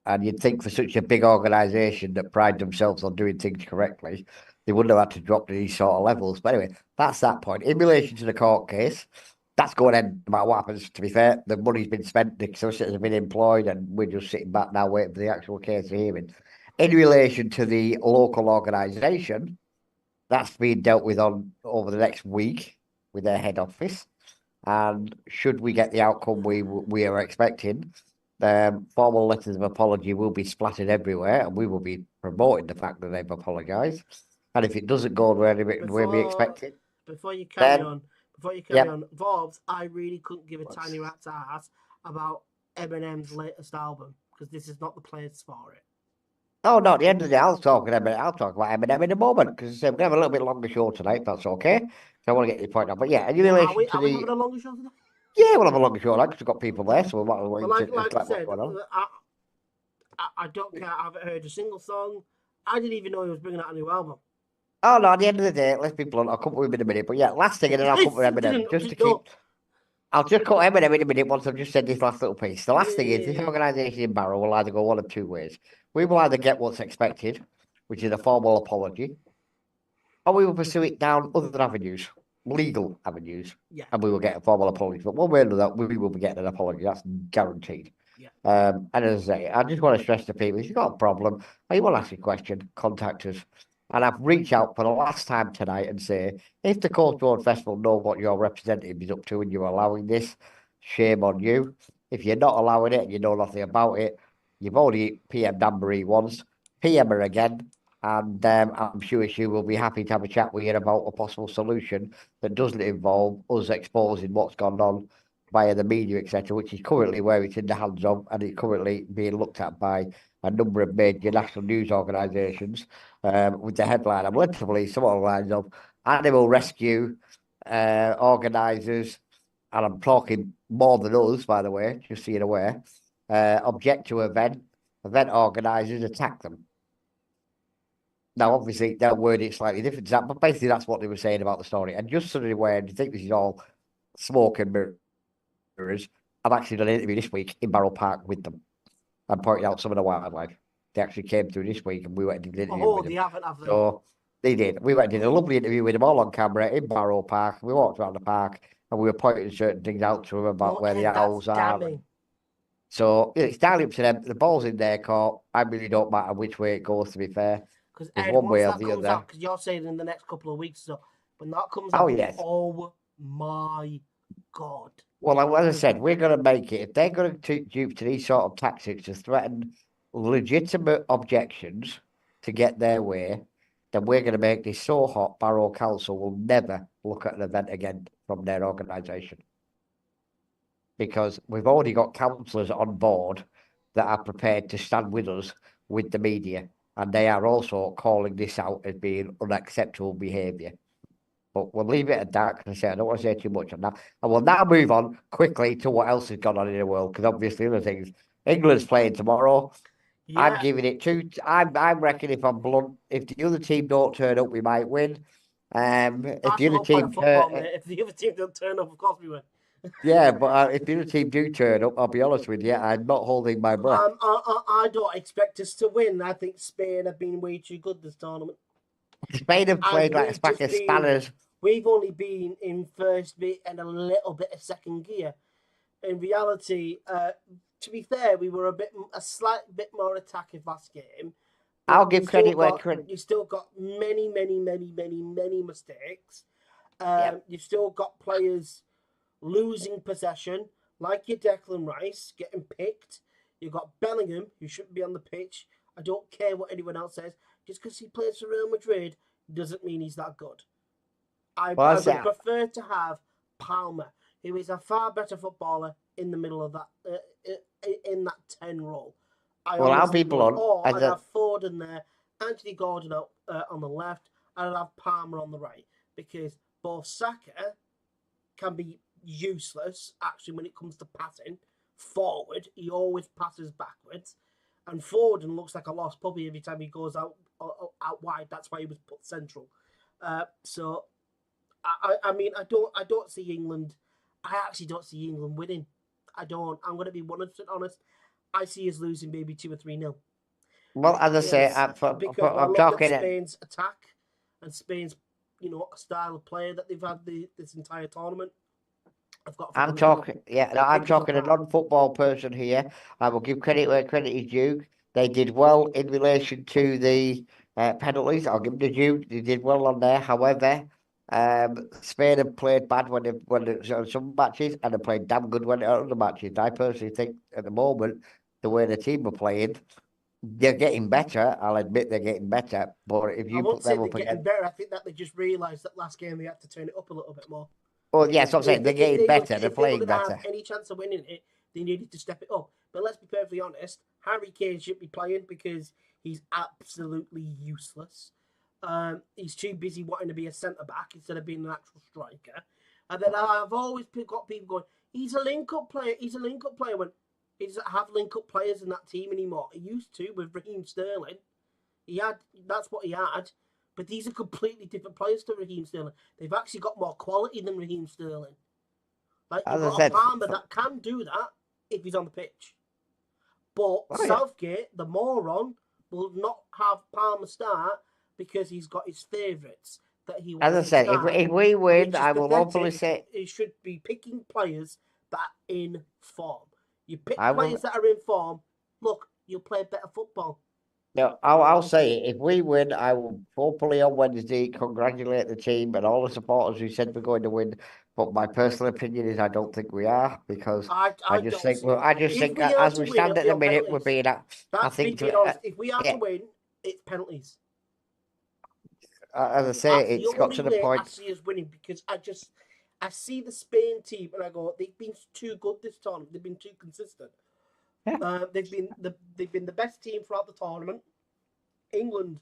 And you'd think for such a big organisation that pride themselves on doing things correctly, they wouldn't have had to drop to these sort of levels. But anyway, that's that point. In relation to the court case, that's going to end no matter what happens, to be fair. The money's been spent, the solicitors have been employed, and we're just sitting back now waiting for the actual case hearing. In relation to the local organisation, that's being dealt with on over the next week with their head office. And should we get the outcome we are expecting, formal letters of apology will be splattered everywhere, and we will be promoting the fact that they've apologised. And if it doesn't go the way we expect it, Before you carry then on, yep. Vorbs, I really couldn't give a tiny rat's ass about Eminem's latest album because this is not the place for it. Oh no! At the end of the day, I'll talk about Eminem in a moment because we're gonna have a little bit longer show tonight. If that's okay. So I want to get your point out. But yeah, in relation to Are we having a longer show today? yeah, we'll have a longer show tonight because we've got people there, so we might But wait like I what's said, going on. I don't care. I haven't heard a single song. I didn't even know he was bringing out a new album. Oh no! At the end of the day, let's be blunt. I'll come with him in a minute. But yeah, last thing, and then I'll come with Eminem just to keep. I'll just cut Eminem in a minute once I've just said this last little piece. The last thing is this organisation in Barrow will either go one of two ways. We will either get what's expected, which is a formal apology, or we will pursue it down other avenues, legal avenues, and we will get a formal apology. But one way or another, we will be getting an apology. That's guaranteed. Yeah. And as I say, I just want to stress to people, if you've got a problem or you want to ask a question, contact us. And I've reached out for the last time tonight and say, if the Coast Road Festival know what your representative is up to and you're allowing this, shame on you. If you're not allowing it and you know nothing about it, you've already PM Danbury once, PM her again, and I'm sure she will be happy to have a chat with you about a possible solution that doesn't involve us exposing what's gone on via the media, etc., which is currently where it's in the hands of, and it's currently being looked at by a number of major national news organisations with the headline, I'm led to believe, some of the lines of animal rescue organisers, and I'm talking more than us, by the way, just so you're aware, object to event organisers attack them. Now, obviously, they'll word it slightly different to that, but basically that's what they were saying about the story. And just so you're aware, do you think this is all smoke and mirrors? I've actually done an interview this week in Barrow Park with them and pointed out some of the wildlife. They actually came through this week and we went and did an interview with them. They haven't, have they? So they did. We went and did a lovely interview with them all on camera in Barrow Park. We walked around the park and we were pointing certain things out to them about where the owls are. So it's down up to them. The ball's in their court. I really don't matter which way it goes, to be fair. Because one way or the other. Because you're saying in the next couple of weeks, so when that comes out, yes. Oh my God. Well, as I said, we're going to make it. If they're going to dupe to these sort of tactics to threaten legitimate objections to get their way, then we're going to make this so hot Barrow Council will never look at an event again from their organisation. Because we've already got councillors on board that are prepared to stand with us with the media. And they are also calling this out as being unacceptable behaviour. But we'll leave it at that because I don't want to say too much on that. And we'll now move on quickly to what else has gone on in the world, because obviously other things. England's playing tomorrow. Yeah. I'm giving it two. I'm reckon if I'm blunt, if the other team don't turn up, we might win. If the other team if the other team don't turn up, of course we win. Yeah, but if the other team do turn up, I'll be honest with you, I'm not holding my breath. I don't expect us to win. I think Spain have been way too good this tournament. Spain have played like a pack of spanners. We've only been in first bit and a little bit of second gear. In reality, to be fair, we were a slight bit more attacking last game. I'll give credit where credit. You still got many mistakes. You've still got players losing possession, like your Declan Rice getting picked. You've got Bellingham, who shouldn't be on the pitch. I don't care what anyone else says. Just because he plays for Real Madrid doesn't mean he's that good. I would prefer to have Palmer, who is a far better footballer, in the middle of that, in that 10 role. I'll be blunt. I'd have Foden there, Anthony Gordon on the left, and I'd have Palmer on the right, because both Saka can be useless, actually, when it comes to passing forward. He always passes backwards. And Foden looks like a lost puppy every time he goes out wide. That's why he was put central. So, I mean, I don't see England. I actually don't see England winning. I don't. I'm going to be 100% honest. I see us losing maybe 2 or 3-0. Well, as I say, Because when I I'm look at talking. Spain's attack and Spain's, style of play that they've had this entire tournament, I've got. I'm talking. Yeah, no, I'm Pick 'em talking a apart. non-football person here. I will give credit where credit is due. They did well in relation to the penalties. I'll give them the due. They did well on there. However, Spain have played bad on some matches, and they played damn good when other matches. I personally think at the moment the way the team are playing, they're getting better. I'll admit they're getting better. But if I you won't put say them they're up getting against, better. I think that they just realised that last game they had to turn it up a little bit more. well, yeah, that's what I'm saying. They're getting better. They're If they playing wanted to have better. any chance of winning it, they needed to step it up. But let's be perfectly honest, Harry Kane should be playing because he's absolutely useless. He's too busy wanting to be a centre back instead of being an actual striker. And then I've always got people going, he's a link up player. He's a link up player. When he doesn't have link up players in that team anymore. He used to with Raheem Sterling. That's what he had. But these are completely different players to Raheem Sterling. They've actually got more quality than Raheem Sterling. Like, you've As I got a said, Palmer that can do that if he's on the pitch. But oh yeah. Southgate, the moron, will not have Palmer start because he's got his favourites that he As wants I to said, start, if we win, which is I will hopefully pathetic. say He should be picking players that are in form. You pick I players will. that are in form, look, you'll play better football. No, I'll say it. If we win, I will hopefully on Wednesday congratulate the team and all the supporters who said we're going to win. But my personal opinion is I don't think we are because I don't see it. I just If think we are as to we win, stand it'll at be the on minute we're penalties. being at. I That's me think being honest. If we are to yeah, win, it's penalties. as I say, That's the it's got only to the way I point. see us winning because I see the Spain team and I go, they've been too good this tournament. They've been too consistent. Yeah, They've been the best team throughout the tournament. England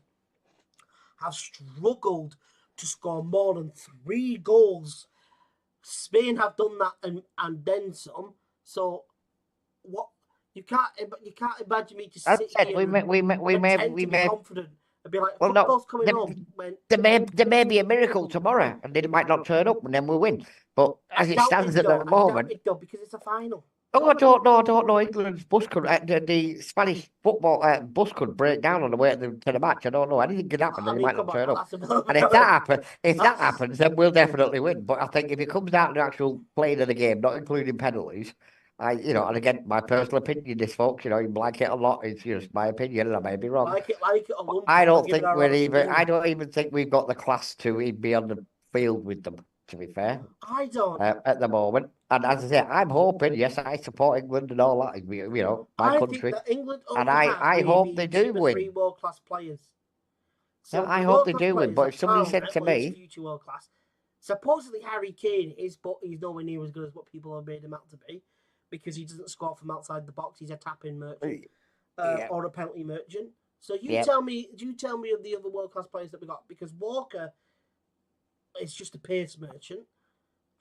have struggled to score more than 3 goals. Spain have done that and then some. So what you can't imagine me to as sit I said, here and pretend we to be may. confident and be like Well, no, football's coming home when there may be a miracle tomorrow, and it might not turn up, and then we'll win. But as it stands at the I doubt moment. it though because it's a final. Oh, I don't know. I don't know. England's bus could the Spanish football bus could break down on the way to the match. I don't know. Anything could happen, I and they mean, might come not on, turn up. that's a And if that that's happens, then we'll definitely win. But I think if it comes down to actual playing of the game, not including penalties, and again, my personal opinion, this folks, you like it a lot. It's just my opinion, and I may be wrong. like it a lump. I We'll don't give it think our we're honest even. I opinion. don't even think we've got the class to even be on the field with them. To be fair I don't. at the moment. And as I say, I'm hoping, yes, I support England and all that, my I think country. that England And only has I hope maybe they do two or three win. world class players. No, So the I hope world they class do win. players But if that somebody Palmer, said to well, he's me, future world class. Supposedly Harry Kane is, but he's nowhere near as good as what people have made him out to be, because he doesn't score from outside the box. He's a tap-in merchant yeah, or a penalty merchant. So yeah, you tell me of the other world class players that we got, because Walker is just a pace merchant.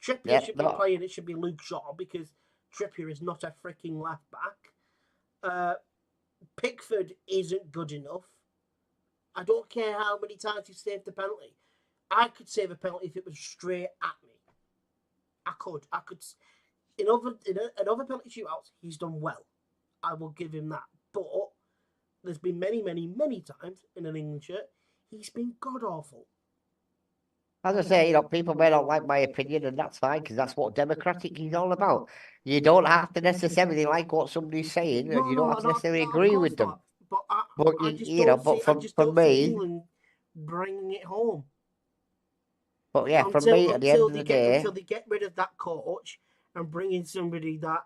Trippier yeah, should be no, playing. It should be Luke Shaw because Trippier is not a freaking left back. Pickford isn't good enough. I don't care how many times he saved the penalty. I could save a penalty if it was straight at me. I could. In other penalty shootouts, he's done well. I will give him that. But there's been many, many, many times in an England shirt he's been god awful. As I say, people may not like my opinion, and that's fine because that's what democratic is all about. You don't have to necessarily like what somebody's saying, and No, you don't no, have to necessarily of agree course with them. not. But But I just don't see. but I just for don't see me, England bringing it home but yeah, for me, at the end of the until day, they get rid of that coach and bring in somebody that.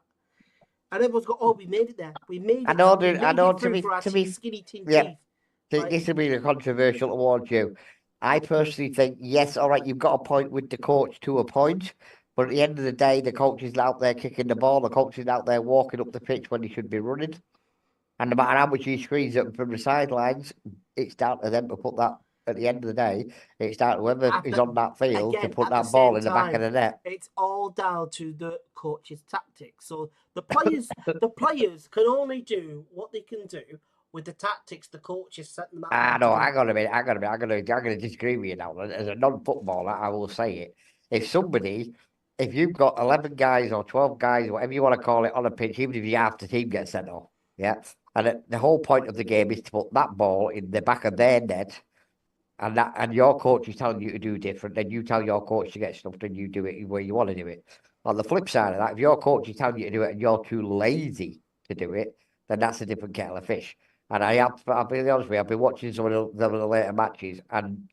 And everyone's got, oh, we made it there. We made it there. We I made know it through for our to be, skinny tin yeah, teeth. Like, this will be controversial towards you. I personally think, yes, all right, you've got a point with the coach to a point, but at the end of the day, the coach is out there kicking the ball, the coach is out there walking up the pitch when he should be running. And no matter how much he screens at them from the sidelines, it's down to them to put that at the end of the day, it's down to whoever is on that field to again, put at the that ball same in the back of time, the net. it's all down to the coach's tactics. So the players can only do what they can do with the tactics the coach has set them out there No, to do. hang on a minute. I'm gonna disagree with you now. As a non-footballer, I will say it. If you've got 11 guys or 12 guys, whatever you want to call it, on a pitch, even if you half the team gets sent off, yeah. And the whole point of the game is to put that ball in the back of their net, and your coach is telling you to do different, then you tell your coach to get stuffed and you do it where you want to do it. On the flip side of that, if your coach is telling you to do it and you're too lazy to do it, then that's a different kettle of fish. And I'll be honest with you, I've been watching some of the later matches, and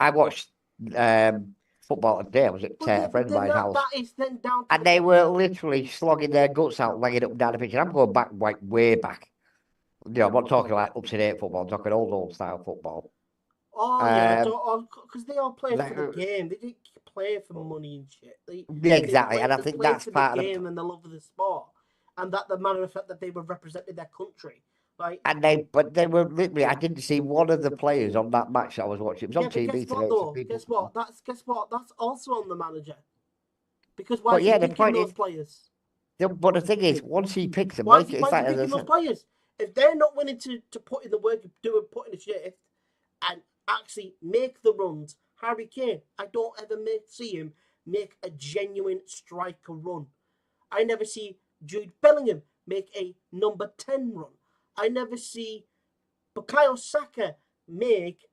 I watched football today. I was at a friend of mine's house, that is then down to and they were literally slogging their guts out, laying up and down the pitch. And I'm going back, like, way back. I'm not talking like up-to-date football. I'm talking old style football. Oh yeah, because they all play for the game. They didn't play for money and shit. Exactly, and I think that's part of the game and the love of the sport, and that the matter of fact that they were representing their country. But they were literally. I didn't see one of the players on that match that I was watching. It was on TV today. Guess what? That's also on the manager. Because why is he picking those players? But the thing is, once he picks them, why is he picking those players? If they're not willing to put in the work, put in the shift, and actually make the runs, Harry Kane, I don't ever see him make a genuine striker run. I never see Jude Bellingham make a number 10 run. I never see Bukayo Saka make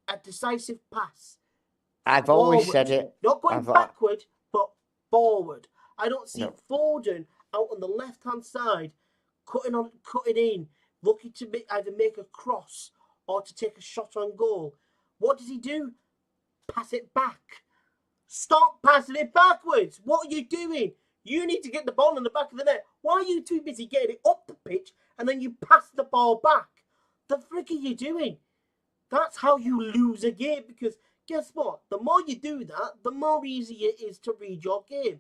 a decisive pass. I've always said it. Not going backward, but forward. I don't see Foden out on the left-hand side, cutting in, looking to either make a cross or to take a shot on goal. What does he do? Pass it back. Stop passing it backwards. What are you doing? You need to get the ball in the back of the net. Why are you too busy getting it up the pitch and then you pass the ball back? The frick are you doing? That's how you lose a game, because guess what? The more you do that, the more easy it is to read your game.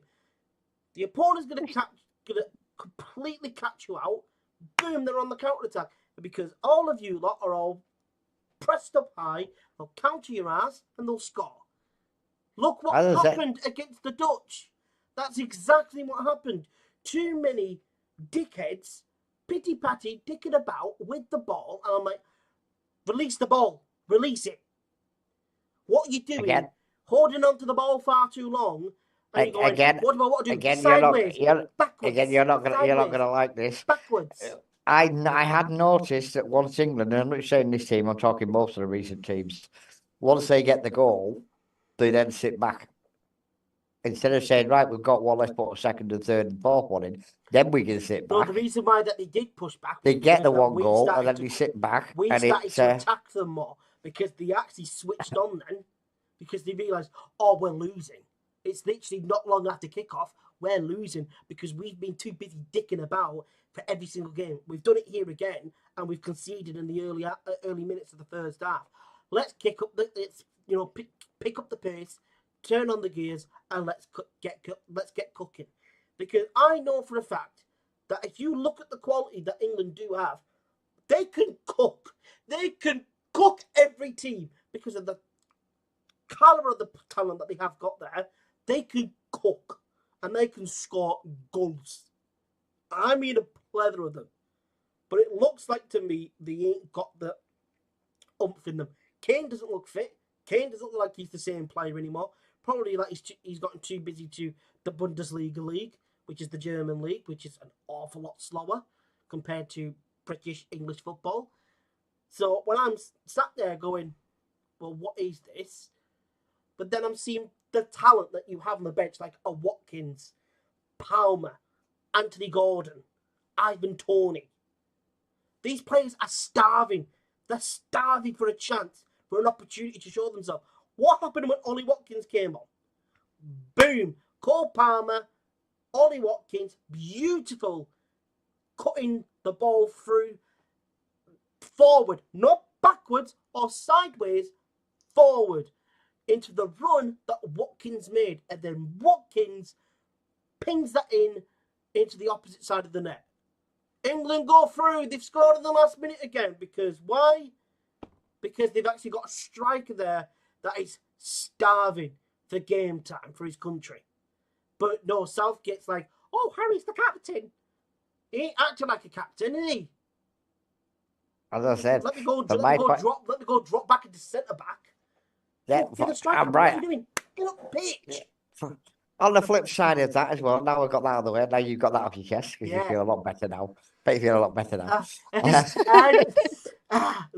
The opponent's going to completely catch you out. Boom, they're on the counter-attack. Because all of you lot are all pressed up high, they'll counter your ass and they'll score. Look what happened against the Dutch. That's exactly what happened. Too many dickheads, pity-patty, dicking about with the ball, and I'm like, release the ball. Release it. What are you doing? Again, holding on to the ball far too long. And you're going, what do I want to do? Again, sideways, backwards. Again, you're not gonna like this. Backwards. I had noticed that once England, and I'm not saying this team, I'm talking most of the recent teams, once they get the goal, they then sit back. Instead of saying, right, we've got one, let's put a second and third and fourth one in, then we can sit back. No, the reason why that they did push back, they get the one goal and then they sit back. We started to attack them more because they actually switched on then, because they realised, oh, we're losing. It's literally not long after kickoff, we're losing because we've been too busy dicking about for every single game. We've done it here again, and we've conceded in the early minutes of the first half. Let's pick up the pace, turn on the gears, and let's get cooking. Because I know for a fact that if you look at the quality that England do have, they can cook. They can cook every team because of the caliber of the talent that they have got there. They can cook and they can score goals. I mean a plethora of them. But it looks like to me they ain't got the oomph in them. Kane doesn't look fit. Kane doesn't look like he's the same player anymore. Probably like he's gotten too busy to the Bundesliga league, which is the German league, which is an awful lot slower compared to British English football. So when I'm sat there going, well, what is this? But then I'm seeing the talent that you have on the bench, like a Watkins, Palmer, Anthony Gordon, Ivan Toney. These players are starving. They're starving for a chance, for an opportunity to show themselves. What happened when Ollie Watkins came on? Boom. Cole Palmer, Ollie Watkins, beautiful, cutting the ball through forward, not backwards or sideways, forward into the run that Watkins made. And then Watkins pings that into the opposite side of the net. England go through. They've scored in the last minute again. Because why? because they've actually got a striker there that is starving for game time for his country. But no, Southgate's like, oh, Harry's the captain. He ain't acting like a captain, is he? As I said, Let me go for drop back into centre back. yeah, You're the striker. I'm What are right. you doing? Get up the pitch. On the flip side of that as well, now I've got that out of the way. Now you've got that off your chest because you Yeah. feel a lot better now. Bet you feel a lot better now.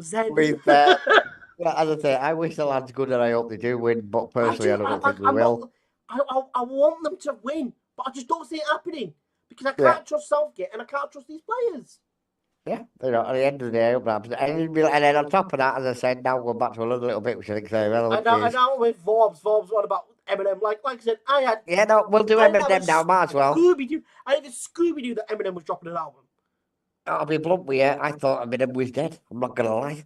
Zen. With well, as I say, I wish the lads good and I hope they do win, but personally, I don't think we will. I want them to win, but I just don't see it happening because I Yeah. can't trust Southgate and I can't trust these players. Yeah, you know, at the end of the day, it happens. And then on top of that, as I said, now we're back to another little bit, which I think is very relevant. I know with Forbes what about Eminem? Like I said, Yeah, no, we'll do Eminem now, might as well. I had a Scooby-Doo that Eminem was dropping an album. I'll be blunt with you, I thought Eminem was dead. I'm not going to lie.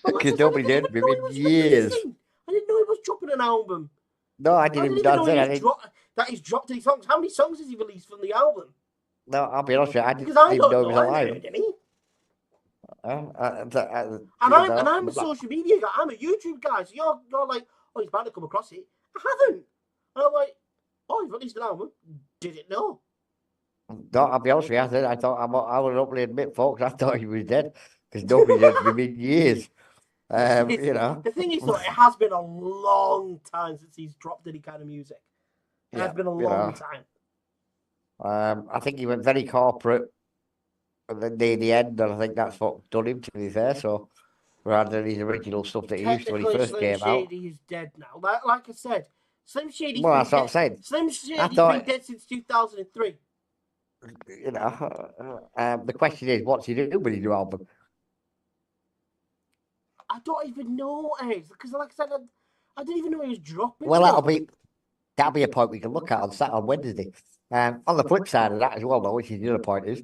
Because nobody did with him in years. I didn't know he was dropping an album. No, I didn't even know that he's dropped any songs. How many songs has he released from the album? No, I'll be honest with you, I didn't Because I even don't know know. he was alive. Heard any. And I'm a social media guy. I'm a YouTube guy. So you're like, oh, he's about to come across it. I haven't. And I'm like, oh, he's released an album. Didn't know. No, I'll be honest with you. I thought I would openly admit, folks, I thought he was dead because nobody did with me in years. You know. The thing is, though, it has been a long time since he's dropped any kind of music. It has been a long time. I think he went very corporate at the end, and I think that's what done him, to be fair. So, rather than his original stuff that he used to when he first came out. Shady is dead now. Like I said, Slim Shady. Well, that's what I'm saying. Slim Shady's been dead since 2003. You know, the question is, what's he doing with his new album? I don't even know, because like I said, I didn't even know he was dropping. Well, that'll be a point we can look at on Wednesday. On the flip side of that as well, though, which is the other point is,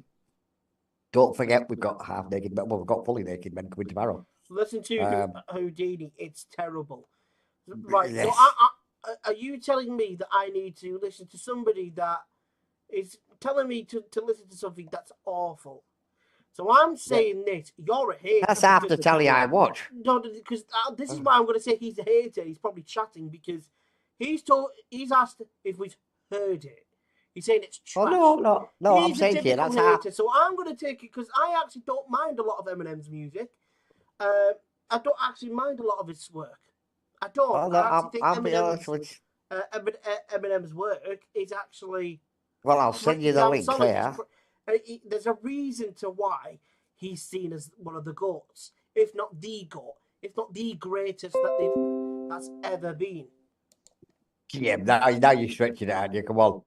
don't forget we've got half-naked men. Well, we've got fully naked men coming tomorrow. Listen to Houdini. It's terrible. Right. Yes. So are you telling me that I need to listen to somebody that is telling me to listen to something that's awful? So I'm saying this. You're a hater. That's after telling you I watch. No, because this is why I'm going to say he's a hater. He's probably chatting because he's asked if we've heard it. He's saying it's trash. Oh, no. I'm saying to you, that's hater. So I'm going to take it because I actually don't mind a lot of Eminem's music. I don't actually mind a lot of his work. I don't. I'll be honest with you. Eminem's work is actually. Well, I'll send you the link there. There's a reason to why he's seen as one of the GOATs, if not the GOAT, if not the greatest that's ever been. Yeah, now you're stretching it, aren't you? Come on.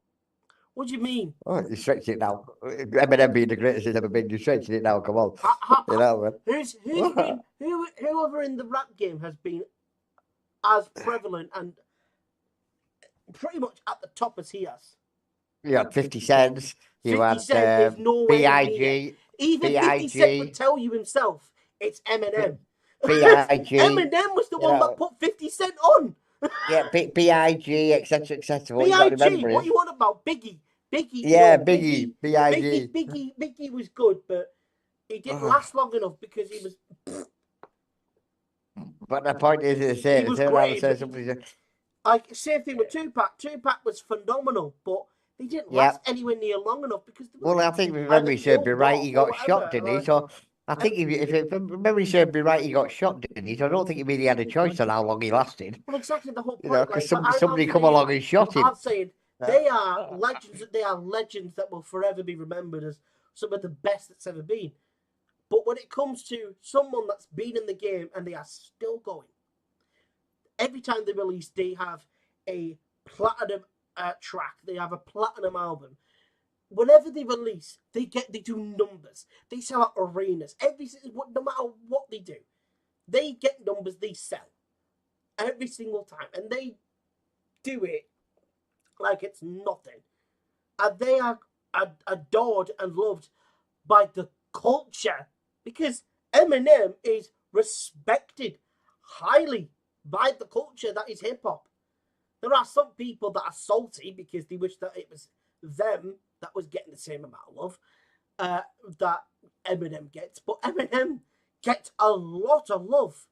What do you mean? Oh, you're stretching it now. Eminem being the greatest he's ever been, you're stretching it now. Come on. You know, man. Whoever in the rap game has been as prevalent and pretty much at the top as he has. You had 50 Cent. You 50 Cent had B.I.G. Even 50 Cent would tell you himself it's Eminem. B.I.G. Eminem was the one that put 50 Cent on. Yeah, B.I.G., etc., etc. B.I.G., what you want about? Biggie. Yeah, Biggie. B.I.G. Biggie was good, but he didn't last long enough because he was... But the point is, he was great. Like, same thing with Tupac. Tupac was phenomenal, but they didn't last anywhere near long enough because... Well, I think if memory serves me right, he got shot, didn't he? So I think if memory serves me right, he got shot, didn't he? So I don't think he really had a choice on how long he lasted. Well, exactly the whole point. You know, because somebody come along and shot him. I'm saying they are legends. They are legends that will forever be remembered as some of the best that's ever been. But when it comes to someone that's been in the game and they are still going, every time they release, they have a platinum track. They have a platinum album. Whenever they release, they do numbers. They sell out arenas. No matter what they do, they get numbers. They sell every single time, and they do it like it's nothing. And they are adored and loved by the culture because Eminem is respected highly by the culture that is hip hop. There are some people that are salty because they wish that it was them that was getting the same amount of love that Eminem gets. But Eminem gets a lot of love.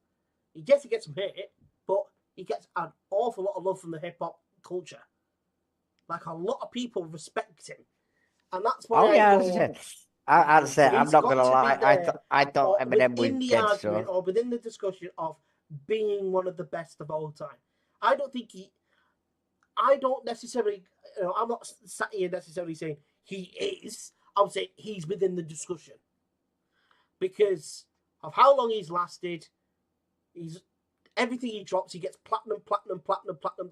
He gets some hate, but he gets an awful lot of love from the hip hop culture. Like, a lot of people respect him, and that's why I go. I'd say I'm He's not got gonna to be lie. there, I thought or Eminem was within the dead. argument So or within the discussion of being one of the best of all time. I don't think I don't necessarily. I'm not sat here necessarily saying he is. I would say he's within the discussion because of how long he's lasted. He's everything he drops, he gets platinum,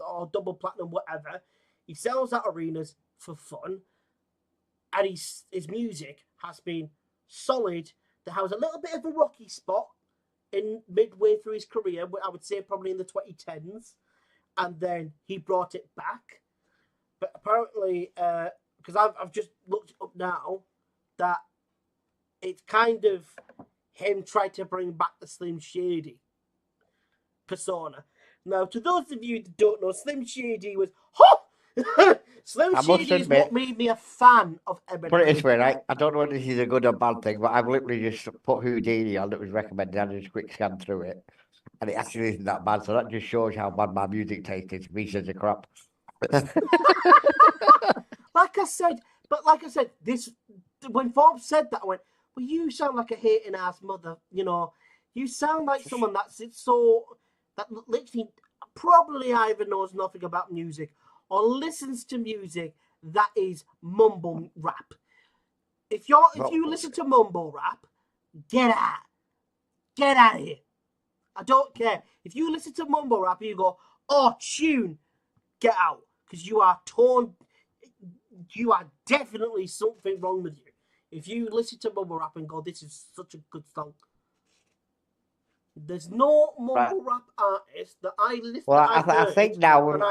or double platinum, whatever. He sells at arenas for fun, and his music has been solid. There was a little bit of a rocky spot in midway through his career, I would say probably in the 2010s, and then he brought it back. But apparently, because I've just looked up now, that it's kind of him trying to bring back the Slim Shady persona. Now, to those of you that don't know, Slim Shady was Slim Shady is what made me a fan of Eminem. Put it this way, right? I don't know if this is a good or bad thing, but I've literally just put Houdini on that was recommended and just quick scan through it. And it actually isn't that bad, so that just shows how bad my music taste is. Me says a crap. Like I said, this when Forbes said that, I went, well, you sound like a hating ass mother, You sound like someone that literally probably either knows nothing about music or listens to music that is mumble rap. If you listen to mumble rap, get out of here. I don't care. If you listen to mumble rap and you go, oh, tune, get out. Because you are definitely something wrong with you. If you listen to mumble rap and go, this is such a good song. There's no mumble rap artist that I listen to. I think now we've.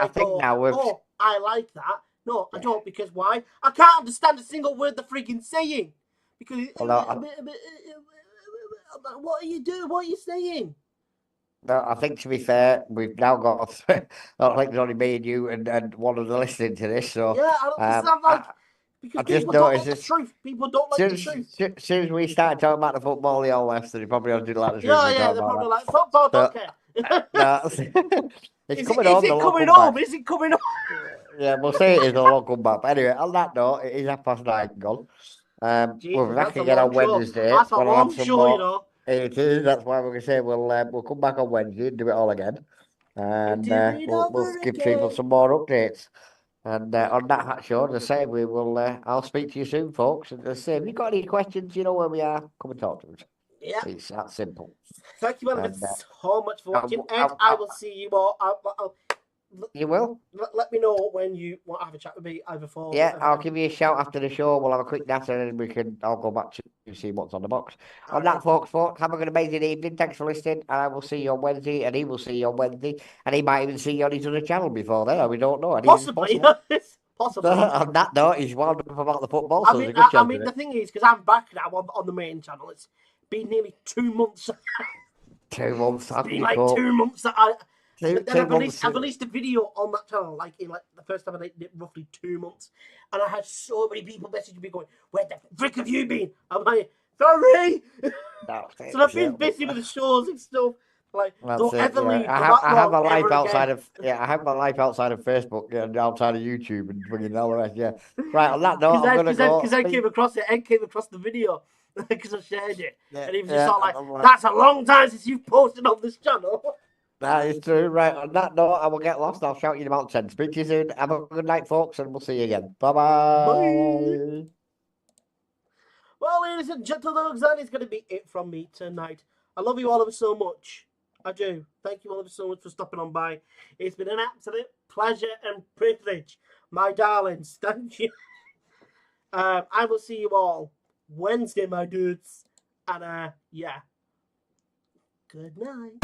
Oh, I like that. No, I don't, because why? I can't understand a single word they're freaking saying. Because what are you doing? What are you saying? No, I think to be fair, we've now got. I think there's only me and you and one of the listening to this. So yeah, I don't like. Because people don't like the truth. People don't like the truth. As soon as we started talking about the football, they all left, and they probably all did like the truth. Yeah, they're probably like, football, don't care. It's coming home. Is it coming home? Yeah, we'll say it is a long comeback. But anyway, on that note, it is 9:30 gone. We'll be back again on Wednesday. That's a long show, It is. That's why we're going to say we'll come back on Wednesday and do it all again. And we'll give people some more updates. And on that show, as I say, we will. I'll speak to you soon, folks. And as I say, if you've got any questions, you know where we are. Come and talk to us. Yeah, it's that simple. Thank you, man, so much for watching, and I will see you all. You will. Let me know when you want to have a chat with me, either for. Yeah, I'll give you a shout after the show. We'll have a quick natter, and then I'll go back to see what's on the box. On that, folks, have an amazing evening. Thanks for listening, and I will see you on Wednesday, and he will see you on Wednesday, and he might even see you on his other channel before then. We don't know. Possibly. Possibly. On that note, he's wound up about the football. I mean, the thing is, because I'm back now on the main channel. It's been nearly 2 months. 2 months. It's been like 2 months that I've released a video on that channel, like in the first time I did it, roughly 2 months, and I had so many people messaging me going, "Where the frick have you been?" I'm like, "Sorry." So I've been busy with the shows and stuff. Like, don't ever leave. I have a life outside of I have my life outside of Facebook and outside of YouTube and bringing all the rest. Yeah, right. On that note, I'm gonna go. Because I came across it. Ed came across the video because I shared it, and he was just all like, "That's a long time since you've posted on this channel." That is true. Right, on that note, I will get lost. I'll shout you about 10. Speak to you soon. Have a good night, folks, and we'll see you again. Bye-bye. Well, ladies and gentlemen, that is going to be it from me tonight. I love you all of you so much. I do. Thank you all of you so much for stopping on by. It's been an absolute pleasure and privilege, my darlings. Thank you. I will see you all Wednesday, my dudes. And, yeah. Good night.